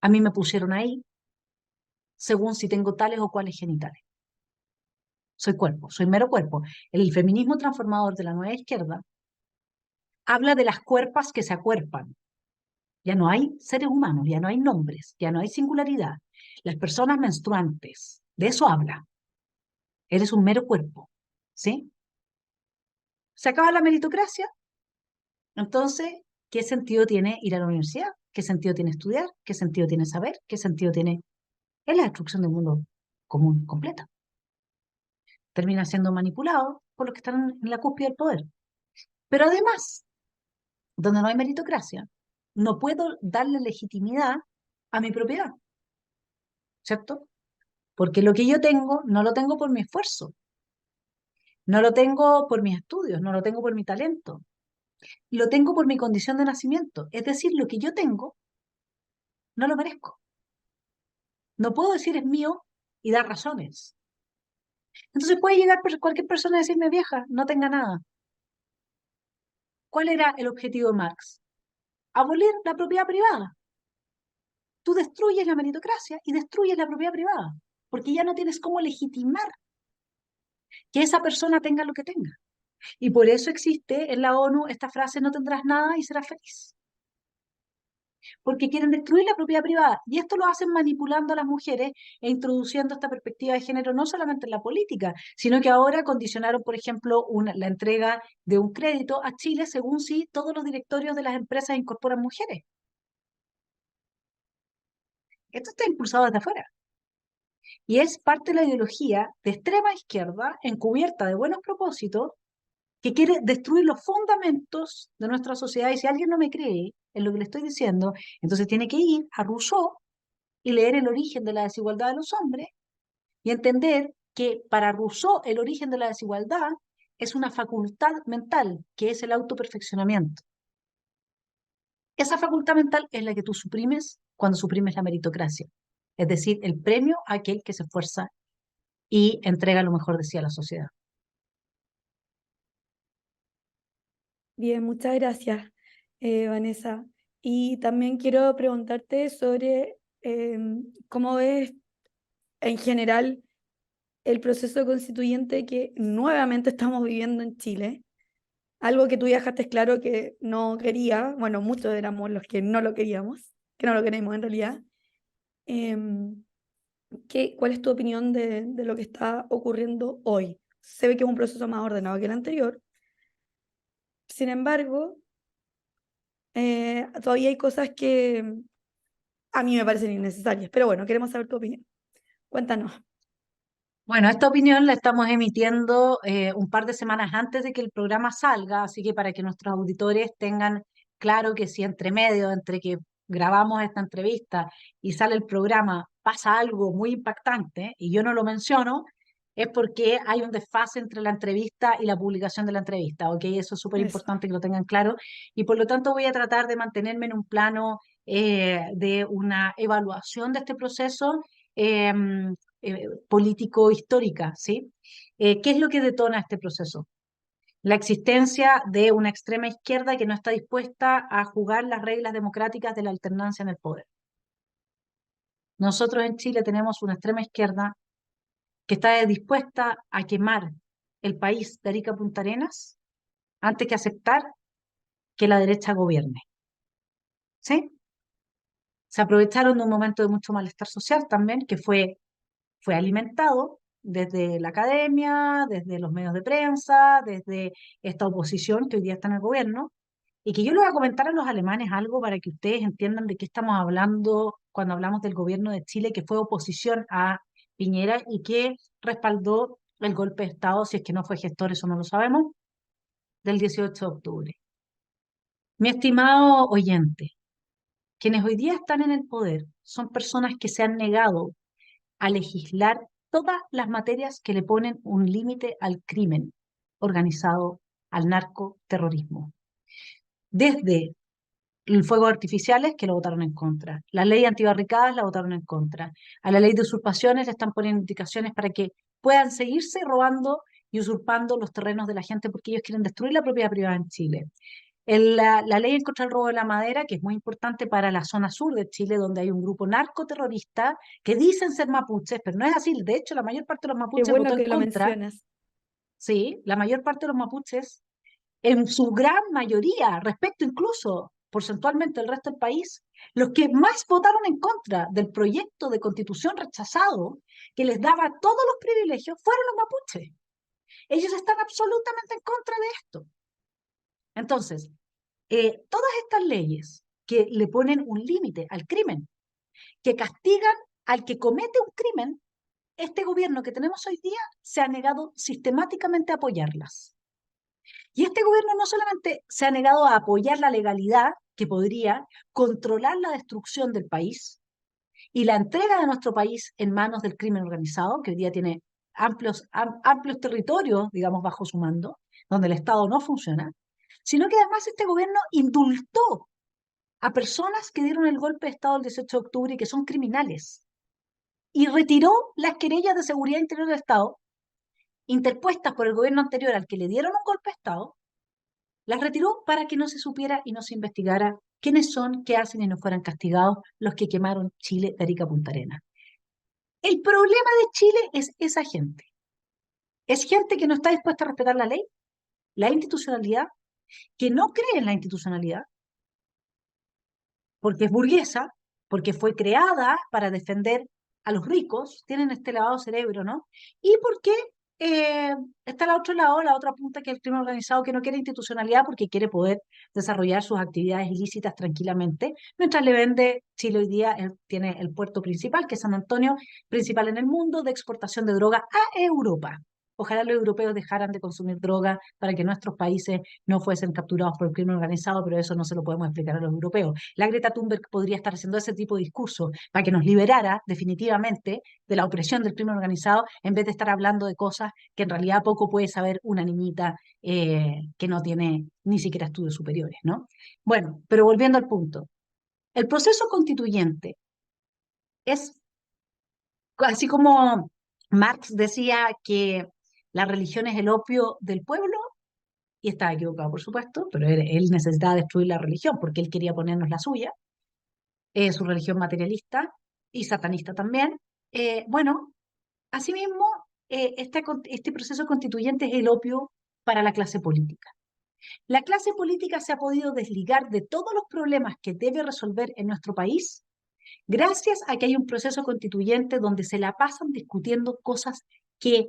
a mí me pusieron ahí según si tengo tales o cuales genitales. Soy cuerpo, soy mero cuerpo. El feminismo transformador de la nueva izquierda habla de las cuerpas que se acuerpan. Ya no hay seres humanos, ya no hay nombres, ya no hay singularidad. Las personas menstruantes, de eso habla. Eres un mero cuerpo, ¿sí? Se acaba la meritocracia, entonces, ¿qué sentido tiene ir a la universidad? ¿Qué sentido tiene estudiar? ¿Qué sentido tiene saber? ¿Qué sentido tiene? Es la destrucción del mundo común completa. Termina siendo manipulado por los que están en la cúspide del poder. Pero además, donde no hay meritocracia, no puedo darle legitimidad a mi propiedad, ¿cierto? Porque lo que yo tengo, no lo tengo por mi esfuerzo, no lo tengo por mis estudios, no lo tengo por mi talento, lo tengo por mi condición de nacimiento. Es decir, lo que yo tengo, no lo merezco. No puedo decir es mío y dar razones. Entonces puede llegar cualquier persona a decirme, vieja, no tenga nada. ¿Cuál era el objetivo de Marx? Abolir la propiedad privada. Tú destruyes la meritocracia y destruyes la propiedad privada, porque ya no tienes cómo legitimar que esa persona tenga lo que tenga. Y por eso existe en la ONU esta frase, no tendrás nada y serás feliz. Porque quieren destruir la propiedad privada. Y esto lo hacen manipulando a las mujeres e introduciendo esta perspectiva de género no solamente en la política, sino que ahora condicionaron, por ejemplo, la entrega de un crédito a Chile según si todos los directorios de las empresas incorporan mujeres. Esto está impulsado desde afuera. Y es parte de la ideología de extrema izquierda encubierta de buenos propósitos que quiere destruir los fundamentos de nuestra sociedad. Y si alguien no me cree en lo que le estoy diciendo, entonces tiene que ir a Rousseau y leer el origen de la desigualdad de los hombres y entender que para Rousseau el origen de la desigualdad es una facultad mental, que es el autoperfeccionamiento. Esa facultad mental es la que tú suprimes cuando suprimes la meritocracia, es decir, el premio a aquel que se esfuerza y entrega lo mejor de sí a la sociedad. Bien, muchas gracias, Vanessa. Y también quiero preguntarte sobre cómo ves en general el proceso constituyente que nuevamente estamos viviendo en Chile. Algo que tú ya dejaste claro que no quería, bueno, muchos éramos los que no lo queríamos, que no lo queremos en realidad. Em, ¿Cuál es tu opinión de lo que está ocurriendo hoy? Se ve que es un proceso más ordenado que el anterior. Sin embargo, todavía hay cosas que a mí me parecen innecesarias, pero bueno, queremos saber tu opinión. Cuéntanos. Bueno, esta opinión la estamos emitiendo un par de semanas antes de que el programa salga, así que para que nuestros auditores tengan claro que si entre medio, entre que grabamos esta entrevista y sale el programa, pasa algo muy impactante y yo no lo menciono, es porque hay un desfase entre la entrevista y la publicación de la entrevista, ¿ok? Eso es súper Eso. importante que lo tengan claro y por lo tanto voy a tratar de mantenerme en un plano de una evaluación de este proceso político-histórica, ¿sí? ¿Qué es lo que detona este proceso? La existencia de una extrema izquierda que no está dispuesta a jugar las reglas democráticas de la alternancia en el poder. Nosotros en Chile tenemos una extrema izquierda que está dispuesta a quemar el país de Arica a Punta Arenas antes que aceptar que la derecha gobierne. ¿Sí? Se aprovecharon de un momento de mucho malestar social también, que fue alimentado desde la academia, desde los medios de prensa, desde esta oposición que hoy día está en el gobierno, y que yo le voy a comentar a los alemanes algo para que ustedes entiendan de qué estamos hablando cuando hablamos del gobierno de Chile, que fue oposición a Piñera y que respaldó el golpe de Estado, si es que no fue gestor, eso no lo sabemos, del 18 de octubre. Mi estimado oyente, quienes hoy día están en el poder son personas que se han negado a legislar todas las materias que le ponen un límite al crimen organizado, al narcoterrorismo. Desde el fuego artificiales, que lo votaron en contra. La ley antibarricadas la votaron en contra. A la ley de usurpaciones le están poniendo indicaciones para que puedan seguirse robando y usurpando los terrenos de la gente porque ellos quieren destruir la propiedad privada en Chile. La ley en contra del robo de la madera, que es muy importante para la zona sur de Chile, donde hay un grupo narcoterrorista que dicen ser mapuches, pero no es así. De hecho, la mayor parte de los Qué mapuches bueno votó en que lo contra. mencionas. Sí, la mayor parte de los mapuches, en su gran mayoría, respecto incluso porcentualmente al resto del país, los que más votaron en contra del proyecto de constitución rechazado, que les daba todos los privilegios, fueron los mapuches. Ellos están absolutamente en contra de esto. Entonces, todas estas leyes que le ponen un límite al crimen, que castigan al que comete un crimen, este gobierno que tenemos hoy día se ha negado sistemáticamente a apoyarlas. Y este gobierno no solamente se ha negado a apoyar la legalidad que podría controlar la destrucción del país y la entrega de nuestro país en manos del crimen organizado, que hoy día tiene amplios territorios, digamos, bajo su mando, donde el Estado no funciona, sino que además este gobierno indultó a personas que dieron el golpe de Estado el 18 de octubre y que son criminales, y retiró las querellas de seguridad interior del Estado interpuestas por el gobierno anterior al que le dieron un golpe de Estado, las retiró para que no se supiera y no se investigara quiénes son, qué hacen y no fueran castigados los que quemaron Chile de Arica a Punta Arenas. El problema de Chile es esa gente. Es gente que no está dispuesta a respetar la ley, la institucionalidad, que no cree en la institucionalidad, porque es burguesa, porque fue creada para defender a los ricos, tienen este lavado de cerebro, ¿no? Y porque eh, está al otro lado, la otra punta, que es el crimen organizado, que no quiere institucionalidad porque quiere poder desarrollar sus actividades ilícitas tranquilamente, mientras le vende, Chile hoy día tiene el puerto principal, que es San Antonio, principal en el mundo de exportación de droga a Europa. Ojalá los europeos dejaran de consumir droga para que nuestros países no fuesen capturados por el crimen organizado, pero eso no se lo podemos explicar a los europeos. La Greta Thunberg podría estar haciendo ese tipo de discurso para que nos liberara definitivamente de la opresión del crimen organizado, en vez de estar hablando de cosas que en realidad poco puede saber una niñita que no tiene ni siquiera estudios superiores, ¿no? Bueno, pero volviendo al punto, el proceso constituyente es, así como Marx decía que la religión es el opio del pueblo, y estaba equivocado, por supuesto, pero él necesitaba destruir la religión porque él quería ponernos la suya, su religión materialista y satanista también. Bueno, asimismo, este proceso constituyente es el opio para la clase política. La clase política se ha podido desligar de todos los problemas que debe resolver en nuestro país gracias a que hay un proceso constituyente donde se la pasan discutiendo cosas que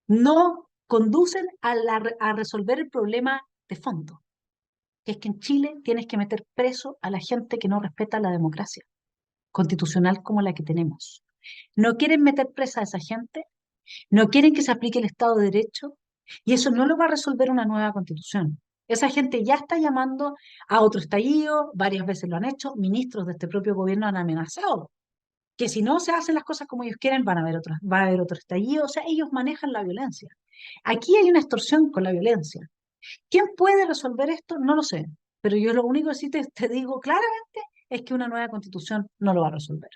no conducen a resolver el problema de fondo, que es que en Chile tienes que meter preso a la gente que no respeta la democracia constitucional como la que tenemos. No quieren meter presa a esa gente, no quieren que se aplique el Estado de Derecho, y eso no lo va a resolver una nueva constitución. Esa gente ya está llamando a otro estallido, varias veces lo han hecho, ministros de este propio gobierno han amenazado que si no se hacen las cosas como ellos quieren, va a haber otro estallido, o sea, ellos manejan la violencia. Aquí hay una extorsión con la violencia. ¿Quién puede resolver esto? No lo sé, pero yo lo único que sí te digo claramente es que una nueva constitución no lo va a resolver.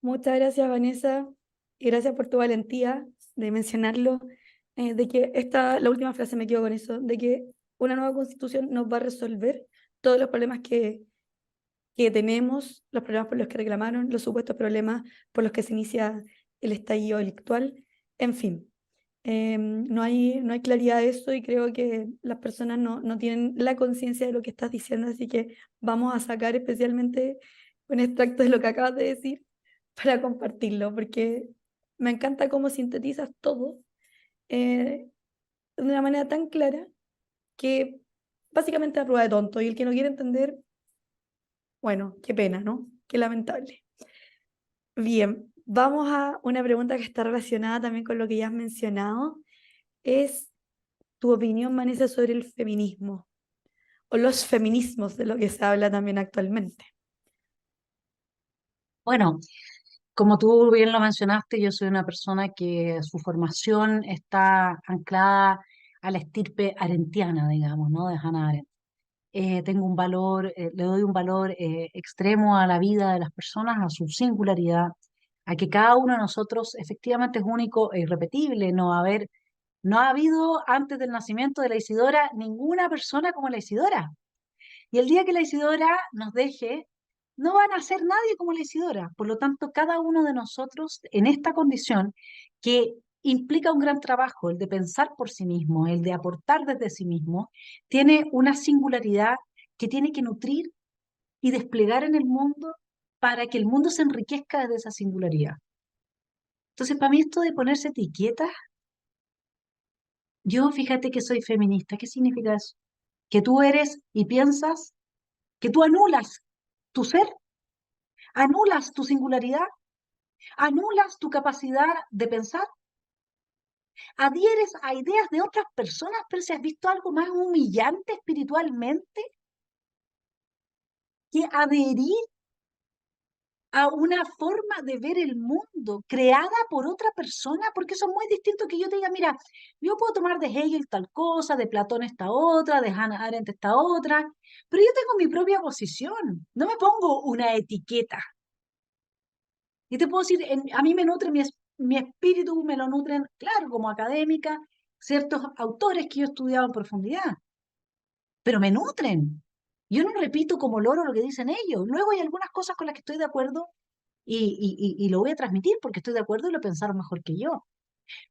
Muchas gracias, Vanessa, y gracias por tu valentía de mencionarlo, de que la última frase me quedo con eso, de que una nueva constitución nos va a resolver todos los problemas que tenemos, los problemas por los que reclamaron, los supuestos problemas por los que se inicia el estallido delictual, en fin. No hay claridad de eso y creo que las personas no tienen la conciencia de lo que estás diciendo, así que vamos a sacar especialmente un extracto de lo que acabas de decir para compartirlo, porque me encanta cómo sintetizas todo de una manera tan clara que básicamente a prueba de tonto y el que no quiere entender, bueno, qué pena, ¿no? Qué lamentable. Bien, vamos a una pregunta que está relacionada también con lo que ya has mencionado. Es tu opinión, Vanessa, sobre el feminismo o los feminismos de lo que se habla también actualmente. Bueno, como tú bien lo mencionaste, yo soy una persona que su formación está anclada a la estirpe arendtiana, digamos, ¿no? De Hannah Arendt. Tengo un valor, le doy un valor extremo a la vida de las personas, a su singularidad, a que cada uno de nosotros efectivamente es único e irrepetible. No ha habido antes del nacimiento de la Isidora ninguna persona como la Isidora. Y el día que la Isidora nos deje, no van a ser nadie como la Isidora. Por lo tanto, cada uno de nosotros en esta condición que implica un gran trabajo, el de pensar por sí mismo, el de aportar desde sí mismo, tiene una singularidad que tiene que nutrir y desplegar en el mundo para que el mundo se enriquezca desde esa singularidad. Entonces, para mí esto de ponerse etiquetas, yo fíjate que soy feminista. ¿Qué significa eso? Que tú eres y piensas, que tú anulas tu ser, anulas tu singularidad, anulas tu capacidad de pensar, adhieres a ideas de otras personas, pero si has visto algo más humillante espiritualmente que adherir a una forma de ver el mundo creada por otra persona, porque eso es muy distinto que yo te diga, mira, yo puedo tomar de Hegel tal cosa, de Platón esta otra, de Hannah Arendt esta otra, pero yo tengo mi propia posición, no me pongo una etiqueta. Y te puedo decir, a mí me nutre mi espíritu, me lo nutren, claro, como académica, ciertos autores que yo he estudiado en profundidad, pero me nutren. Yo no repito como loro lo que dicen ellos. Luego hay algunas cosas con las que estoy de acuerdo y lo voy a transmitir porque estoy de acuerdo y lo pensaron mejor que yo.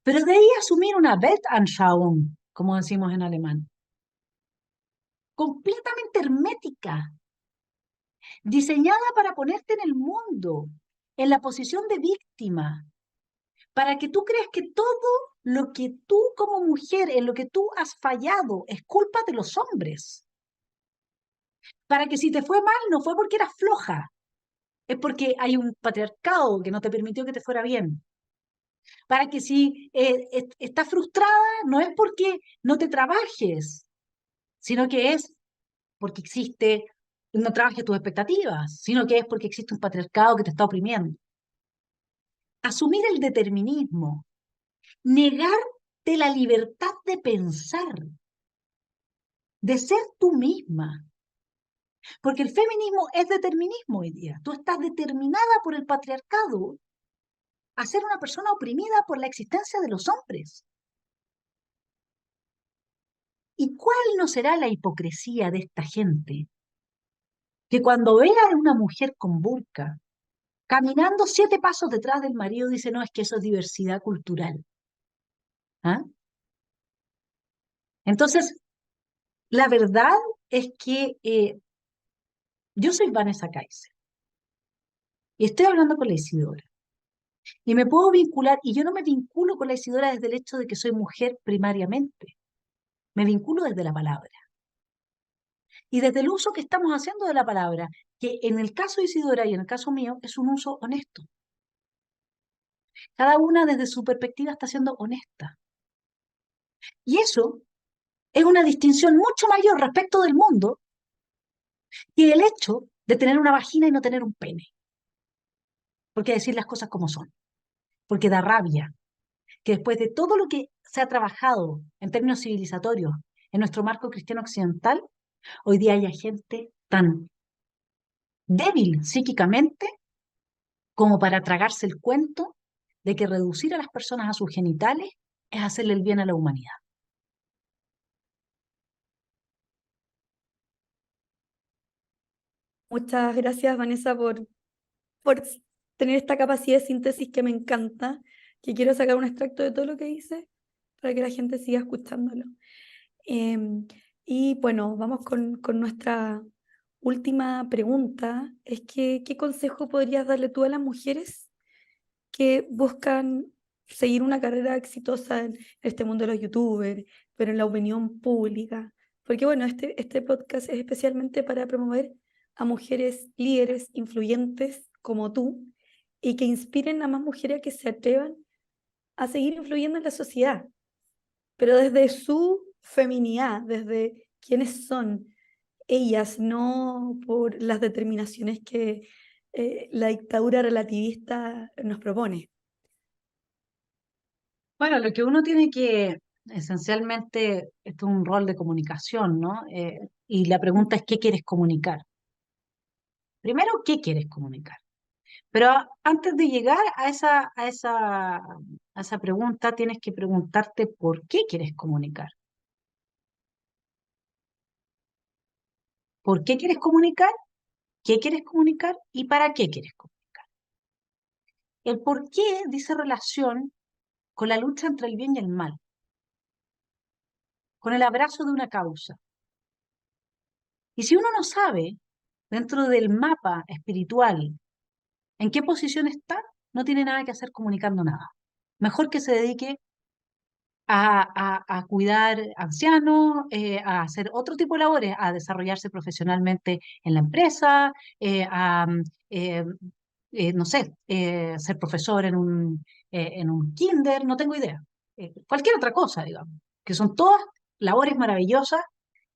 Pero de ahí asumir una Weltanschauung, como decimos en alemán, completamente hermética, diseñada para ponerte en el mundo, en la posición de víctima, para que tú creas que todo lo que tú como mujer, en lo que tú has fallado, es culpa de los hombres. Para que si te fue mal, no fue porque eras floja, es porque hay un patriarcado que no te permitió que te fuera bien. Para que si estás frustrada, no es porque no te trabajes, sino que es porque existe, no trabajes tus expectativas, sino que es porque existe un patriarcado que te está oprimiendo. Asumir el determinismo, negarte la libertad de pensar, de ser tú misma. Porque el feminismo es determinismo hoy día. Tú estás determinada por el patriarcado a ser una persona oprimida por la existencia de los hombres. ¿Y cuál no será la hipocresía de esta gente? Que cuando ve a una mujer con burka, caminando 7 pasos detrás del marido, dice, no, es que eso es diversidad cultural. ¿Ah? Entonces, la verdad es que yo soy Vanessa Kaiser y estoy hablando con la Isidora. Y me puedo vincular, y yo no me vinculo con la Isidora desde el hecho de que soy mujer primariamente, me vinculo desde la palabra. Y desde el uso que estamos haciendo de la palabra, que en el caso de Isidora y en el caso mío es un uso honesto. Cada una desde su perspectiva está siendo honesta. Y eso es una distinción mucho mayor respecto del mundo que el hecho de tener una vagina y no tener un pene. Porque decir las cosas como son. Porque da rabia que después de todo lo que se ha trabajado en términos civilizatorios en nuestro marco cristiano occidental, hoy día haya gente tan débil psíquicamente como para tragarse el cuento de que reducir a las personas a sus genitales es hacerle el bien a la humanidad. Muchas gracias, Vanessa, por tener esta capacidad de síntesis que me encanta, que quiero sacar un extracto de todo lo que dice para que la gente siga escuchándolo. Em, y bueno, vamos con nuestra última pregunta. Es que, ¿qué consejo podrías darle tú a las mujeres que buscan seguir una carrera exitosa en este mundo de los youtubers, pero en la opinión pública? Porque bueno, este podcast es especialmente para promover a mujeres líderes, influyentes como tú, y que inspiren a más mujeres a que se atrevan a seguir influyendo en la sociedad, pero desde su feminidad, desde quiénes son ellas, no por las determinaciones que la dictadura relativista nos propone. Bueno, lo que uno tiene que, esencialmente, esto es un rol de comunicación, ¿no? Y la pregunta es, ¿qué quieres comunicar? Primero, ¿qué quieres comunicar? Pero antes de llegar a esa pregunta, tienes que preguntarte por qué quieres comunicar. ¿Por qué quieres comunicar? ¿Qué quieres comunicar? ¿Y para qué quieres comunicar? El por qué dice relación con la lucha entre el bien y el mal, con el abrazo de una causa. Y si uno no sabe, dentro del mapa espiritual, en qué posición está, no tiene nada que hacer comunicando nada. Mejor que se dedique a cuidar ancianos, a hacer otro tipo de labores, a desarrollarse profesionalmente en la empresa, a, eh, no sé, ser profesor en un kinder, no tengo idea. Cualquier otra cosa, digamos, que son todas labores maravillosas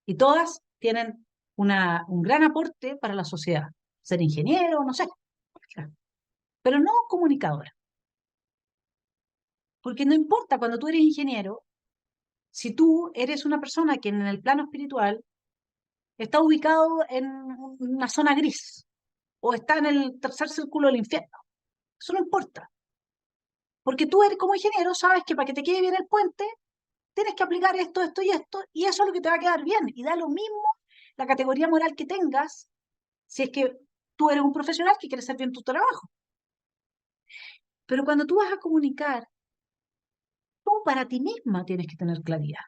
y todas tienen un gran aporte para la sociedad. Ser ingeniero, no sé, cualquiera, pero no comunicadora. Porque no importa cuando tú eres ingeniero, si tú eres una persona que en el plano espiritual está ubicado en una zona gris o está en el tercer círculo del infierno. Eso no importa. Porque tú eres como ingeniero, sabes que para que te quede bien el puente, tienes que aplicar esto, esto y esto, y eso es lo que te va a quedar bien. Y da lo mismo la categoría moral que tengas si es que tú eres un profesional que quiere hacer bien tu trabajo. Pero cuando tú vas a comunicar, tú para ti misma tienes que tener claridad.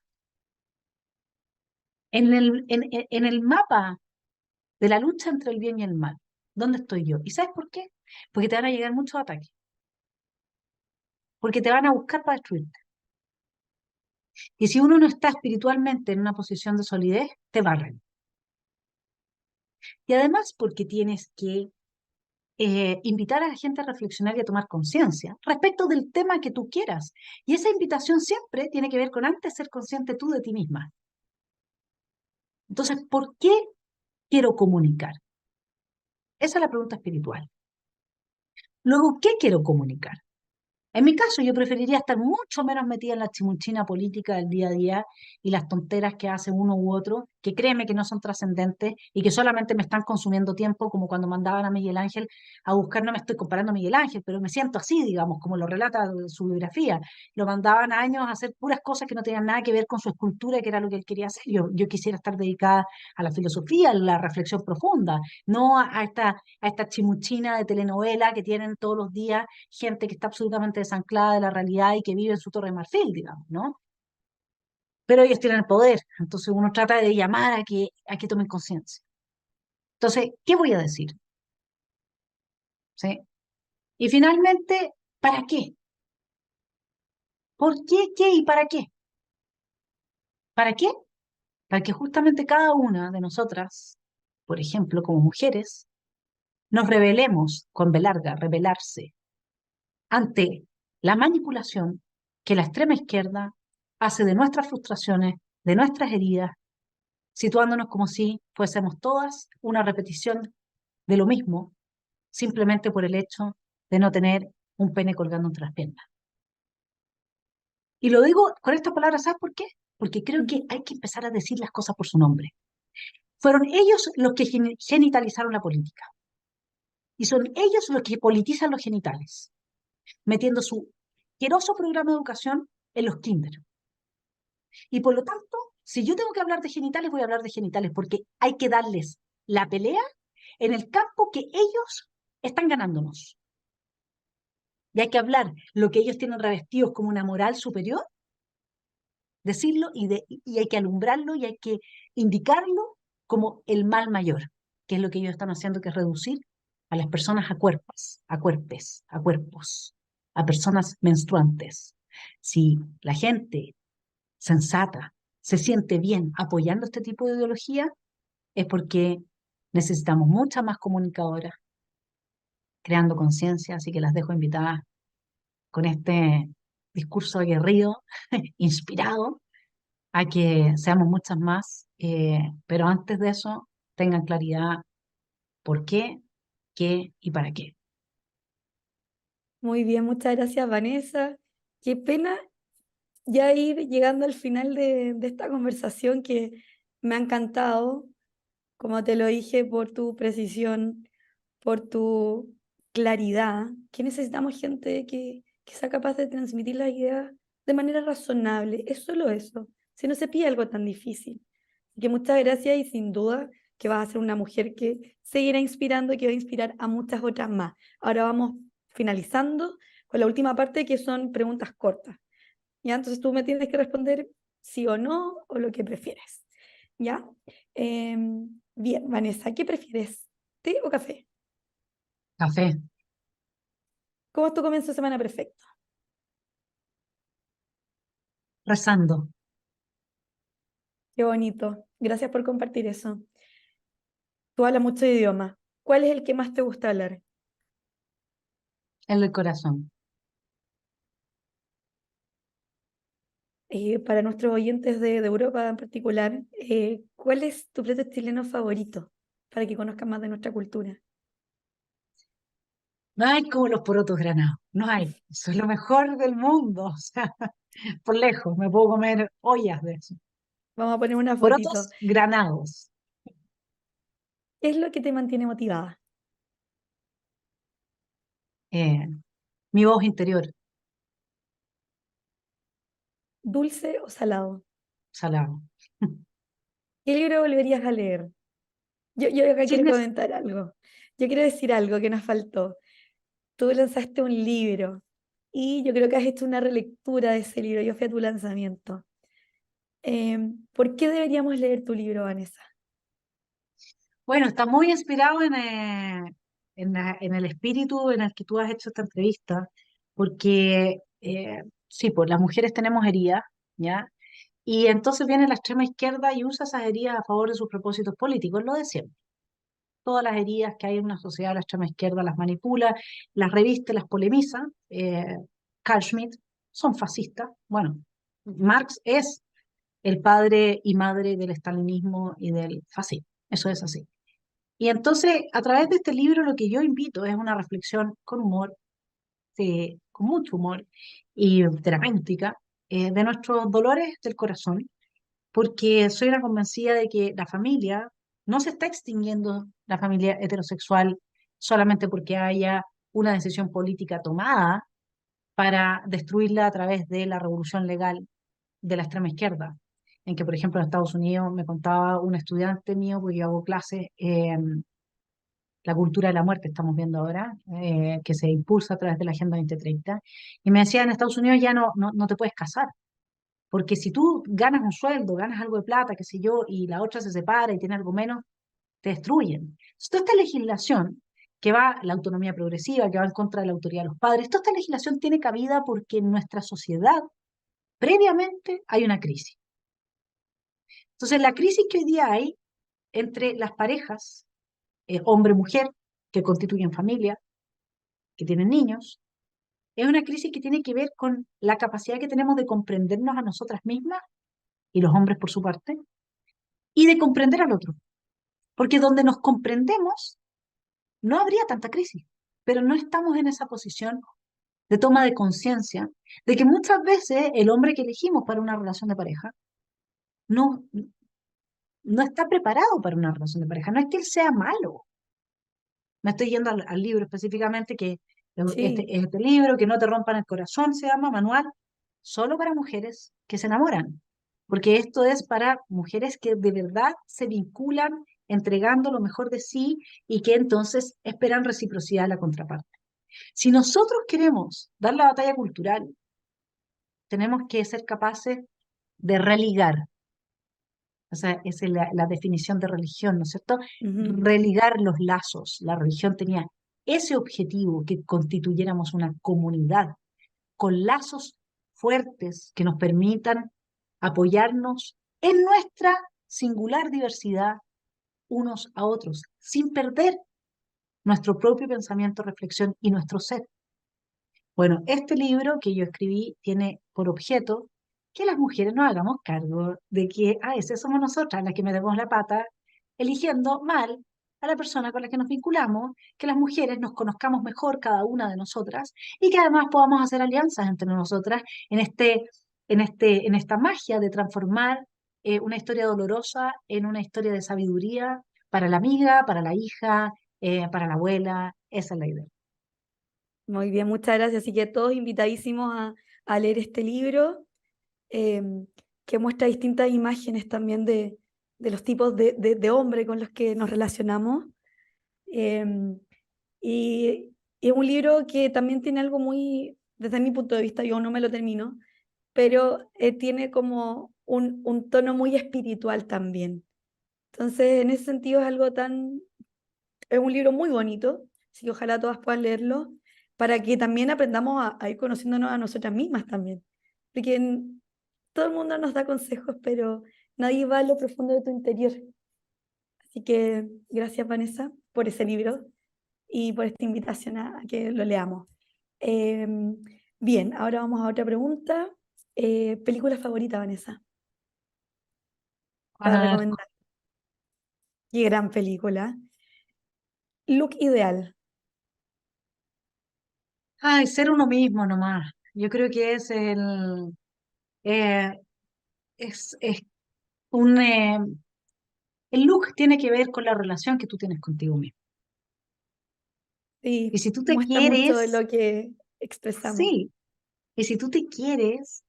En el mapa de la lucha entre el bien y el mal, ¿dónde estoy yo? ¿Y sabes por qué? Porque te van a llegar muchos ataques, porque te van a buscar para destruirte. Y si uno no está espiritualmente en una posición de solidez, te barren. Y además porque tienes que invitar a la gente a reflexionar y a tomar conciencia respecto del tema que tú quieras. Y esa invitación siempre tiene que ver con antes ser consciente tú de ti misma. Entonces, ¿por qué quiero comunicar? Esa es la pregunta espiritual. Luego, ¿qué quiero comunicar? En mi caso, yo preferiría estar mucho menos metida en la chimuchina política del día a día y las tonteras que hace uno u otro, que créeme que no son trascendentes y que solamente me están consumiendo tiempo, como cuando mandaban a Miguel Ángel a buscar, no me estoy comparando a Miguel Ángel, pero me siento así, digamos, como lo relata su biografía. Lo mandaban a años a hacer puras cosas que no tenían nada que ver con su escultura, que era lo que él quería hacer. Yo quisiera estar dedicada a la filosofía, a la reflexión profunda, no a esta chimuchina de telenovela que tienen todos los días gente que está absolutamente desanclada de la realidad y que vive en su torre de marfil, digamos, ¿no? Pero ellos tienen el poder, entonces uno trata de llamar a que tomen conciencia. Entonces, ¿qué voy a decir? ¿Sí? Y finalmente, ¿para qué? ¿Por qué, qué y para qué? ¿Para qué? Para que justamente cada una de nosotras, por ejemplo, como mujeres, nos rebelemos, con B larga, rebelarse, ante la manipulación que la extrema izquierda hace de nuestras frustraciones, de nuestras heridas, situándonos como si fuésemos todas una repetición de lo mismo, simplemente por el hecho de no tener un pene colgando entre las piernas. Y lo digo con estas palabras, ¿sabes por qué? Porque creo que hay que empezar a decir las cosas por su nombre. Fueron ellos los que genitalizaron la política. Y son ellos los que politizan los genitales, metiendo su asqueroso programa de educación en los kinder. Y por lo tanto, si yo tengo que hablar de genitales, voy a hablar de genitales, porque hay que darles la pelea en el campo que ellos están ganándonos. Y hay que hablar lo que ellos tienen revestidos como una moral superior, decirlo y hay que alumbrarlo y hay que indicarlo como el mal mayor, que es lo que ellos están haciendo, que es reducir a las personas a cuerpos, a cuerpes, a cuerpos, a personas menstruantes. Si la gente sensata se siente bien apoyando este tipo de ideología, es porque necesitamos muchas más comunicadoras creando conciencia, así que las dejo invitadas con este discurso aguerrido, inspirado, a que seamos muchas más, pero antes de eso tengan claridad por qué y para qué. Muy bien, muchas gracias, Vanessa. Qué pena ya ir llegando al final de esta conversación que me ha encantado, como te lo dije, por tu precisión, por tu claridad, que necesitamos gente que sea capaz de transmitir las ideas de manera razonable. Es solo eso, si no se pide algo tan difícil. Así que muchas gracias y sin duda que vas a ser una mujer que seguirá inspirando y que va a inspirar a muchas otras más. Ahora vamos finalizando con la última parte que son preguntas cortas. ¿Ya? Entonces tú me tienes que responder sí o no o lo que prefieres. ¿Ya? Bien, Vanessa, ¿qué prefieres? ¿Té o café? Café, ¿Cómo es tu comienzo de semana perfecto? rezando, Qué bonito. Gracias por compartir eso. Tú hablas mucho de idiomas. ¿Cuál es el que más te gusta hablar? el del corazón. Para nuestros oyentes de Europa en particular, ¿cuál es tu plato chileno favorito? Para que conozcan más de nuestra cultura. No hay como los porotos granados, no hay. Eso es lo mejor del mundo, o sea, por lejos, me puedo comer ollas de eso. Vamos a poner una fotito. Porotos granados, ¿Qué es lo que te mantiene motivada? eh, mi voz interior, ¿Dulce o salado? salado. ¿Qué libro volverías a leer? Yo acá Sí, quiero comentar algo. Yo quiero decir algo que nos faltó. Tú lanzaste un libro y yo creo que has hecho una relectura de ese libro. Yo fui a tu lanzamiento. ¿Por qué deberíamos leer tu libro, Vanessa? bueno, está muy inspirado en el espíritu en el que tú has hecho esta entrevista, porque sí, pues las mujeres tenemos heridas, ¿ya? Y entonces viene la extrema izquierda y usa esas heridas a favor de sus propósitos políticos, lo de siempre. Todas las heridas que hay en una sociedad, la extrema izquierda las manipula, las reviste, las polemiza. Carl Schmitt son fascistas. Bueno, Marx es el padre y madre del estalinismo y del fascismo. Eso es así. Y entonces, a través de este libro, lo que yo invito es una reflexión con humor, con mucho humor y terapéutica, de nuestros dolores del corazón, porque soy una convencida de que la familia no se está extinguiendo, la familia heterosexual, solamente porque haya una decisión política tomada para destruirla a través de la revolución legal de la extrema izquierda. En que, por ejemplo, en Estados Unidos me contaba un estudiante mío, porque yo hago clases en la cultura de la muerte, estamos viendo ahora, que se impulsa a través de la Agenda 2030, y me decía, en Estados Unidos ya no te puedes casar, porque si tú ganas un sueldo, ganas algo de plata, qué sé yo, y la otra se separa y tiene algo menos, te destruyen. Entonces, toda esta legislación que va, la autonomía progresiva, que va en contra de la autoridad de los padres, toda esta legislación tiene cabida porque en nuestra sociedad previamente hay una crisis. Entonces, la crisis que hoy día hay entre las parejas, hombre-mujer, que constituyen familia, que tienen niños, es una crisis que tiene que ver con la capacidad que tenemos de comprendernos a nosotras mismas, y los hombres por su parte, y de comprender al otro. Porque donde nos comprendemos, no habría tanta crisis, pero no estamos en esa posición de toma de conciencia de que muchas veces el hombre que elegimos para una relación de pareja no, no está preparado para una relación de pareja. No es que él sea malo. Me estoy yendo al libro específicamente, que Sí, este libro, Que no te rompan el corazón, se llama Manual, solo para mujeres que se enamoran. Porque esto es para mujeres que de verdad se vinculan entregando lo mejor de sí y que entonces esperan reciprocidad de la contraparte. Si nosotros queremos dar la batalla cultural, tenemos que ser capaces de religar. O sea, esa es la definición de religión, ¿no es cierto? ujú, Religar los lazos. La religión tenía ese objetivo, que constituyéramos una comunidad con lazos fuertes que nos permitan apoyarnos en nuestra singular diversidad unos a otros, sin perder nuestro propio pensamiento, reflexión y nuestro ser. Bueno, este libro que yo escribí tiene por objeto que las mujeres nos hagamos cargo de que a veces somos nosotras las que metemos la pata eligiendo mal a la persona con la que nos vinculamos, que las mujeres nos conozcamos mejor cada una de nosotras y que además podamos hacer alianzas entre nosotras en esta magia de transformar una historia dolorosa en una historia de sabiduría para la amiga, para la hija, para la abuela. Esa es la idea. muy bien, muchas gracias. Así que todos invitadísimos a leer este libro, que muestra distintas imágenes también de los tipos de hombre con los que nos relacionamos. Em, y, y es un libro que también tiene algo muy, desde mi punto de vista, yo no me lo termino, pero tiene como un tono muy espiritual también. Entonces, en ese sentido es algo tan, es un libro muy bonito, así que ojalá todas puedan leerlo, para que también aprendamos a ir conociéndonos a nosotras mismas también. Porque todo el mundo nos da consejos, pero nadie va a lo profundo de tu interior. Así que gracias, Vanessa, por ese libro y por esta invitación a que lo leamos. Em, bien, ahora vamos a otra pregunta. ¿Película favorita, Vanessa? Para Ah, recomendar. Qué gran película. Look ideal. ay, ser uno mismo nomás. Yo creo que eh, es un, el look tiene que ver con la relación que tú tienes contigo mismo. Y Sí, si tú te muestra mucho de quieres, lo que expresamos. sí, y si tú te quieres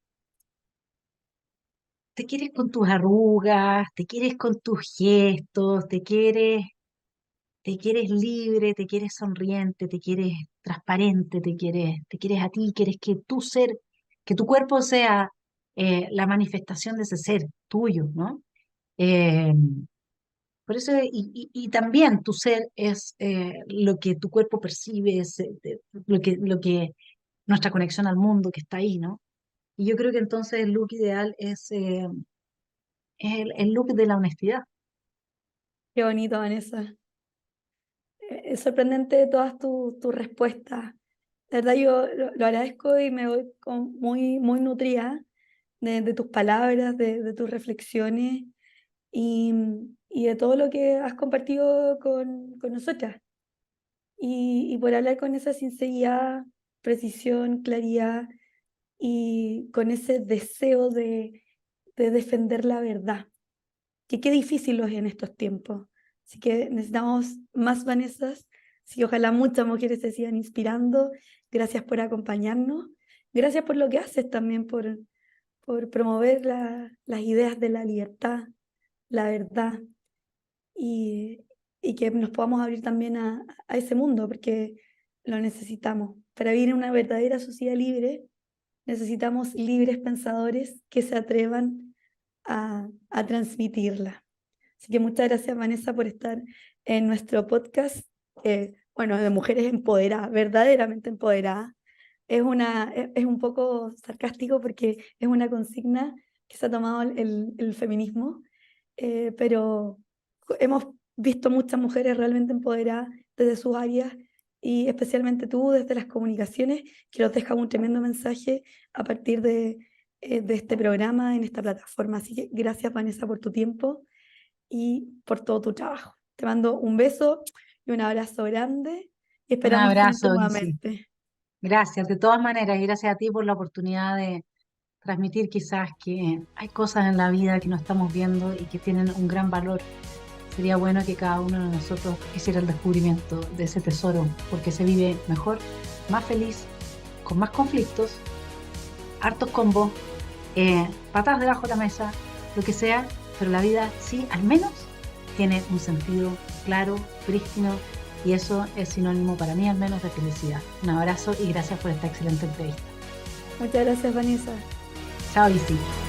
con tus arrugas, te quieres con tus gestos, te quieres libre, te quieres sonriente, te quieres transparente, te quieres a ti, quieres que tu ser, que tu cuerpo sea la manifestación de ese ser tuyo, ¿no? Eh, por eso, y también tu ser es lo que tu cuerpo percibe, es lo que nuestra conexión al mundo que está ahí, ¿no? Y yo creo que entonces el look ideal es el look de la honestidad. Qué bonito, Vanessa. Es sorprendente todas tus respuestas. De verdad, yo lo agradezco y me voy muy, muy nutrida de tus palabras, de tus reflexiones y, y de todo lo que has compartido con nosotras. Y por hablar con esa sinceridad, precisión, claridad y con ese deseo de defender la verdad, que qué difícil lo es en estos tiempos. Así que necesitamos más Vanessas, sí, ojalá muchas mujeres se sigan inspirando. Gracias por acompañarnos. Gracias por lo que haces también, por promover las ideas de la libertad, la verdad y, y que nos podamos abrir también a ese mundo, porque lo necesitamos. Para vivir en una verdadera sociedad libre, necesitamos libres pensadores que se atrevan a transmitirla. Así que muchas gracias, Vanessa, por estar en nuestro podcast, bueno, de mujeres empoderadas, verdaderamente empoderadas. Es un poco sarcástico porque es una consigna que se ha tomado el feminismo, pero hemos visto muchas mujeres realmente empoderadas desde sus áreas y especialmente tú desde las comunicaciones, que nos dejas un tremendo mensaje a partir de este programa en esta plataforma. Así que gracias, Vanessa, por tu tiempo y por todo tu trabajo. Te mando un beso y un abrazo grande y Un esperamos tenerte abrazo, Isi. nuevamente. Gracias, de todas maneras, y gracias a ti por la oportunidad de transmitir quizás que hay cosas en la vida que no estamos viendo y que tienen un gran valor. Sería bueno que cada uno de nosotros hiciera el descubrimiento de ese tesoro, porque se vive mejor, más feliz, con más conflictos, hartos combos, patas debajo de la mesa, lo que sea, pero la vida sí, al menos, tiene un sentido claro, prístino, y eso es sinónimo para mí al menos de felicidad. Un abrazo y gracias por esta excelente entrevista. Muchas gracias, Vanessa. Chao, Isi.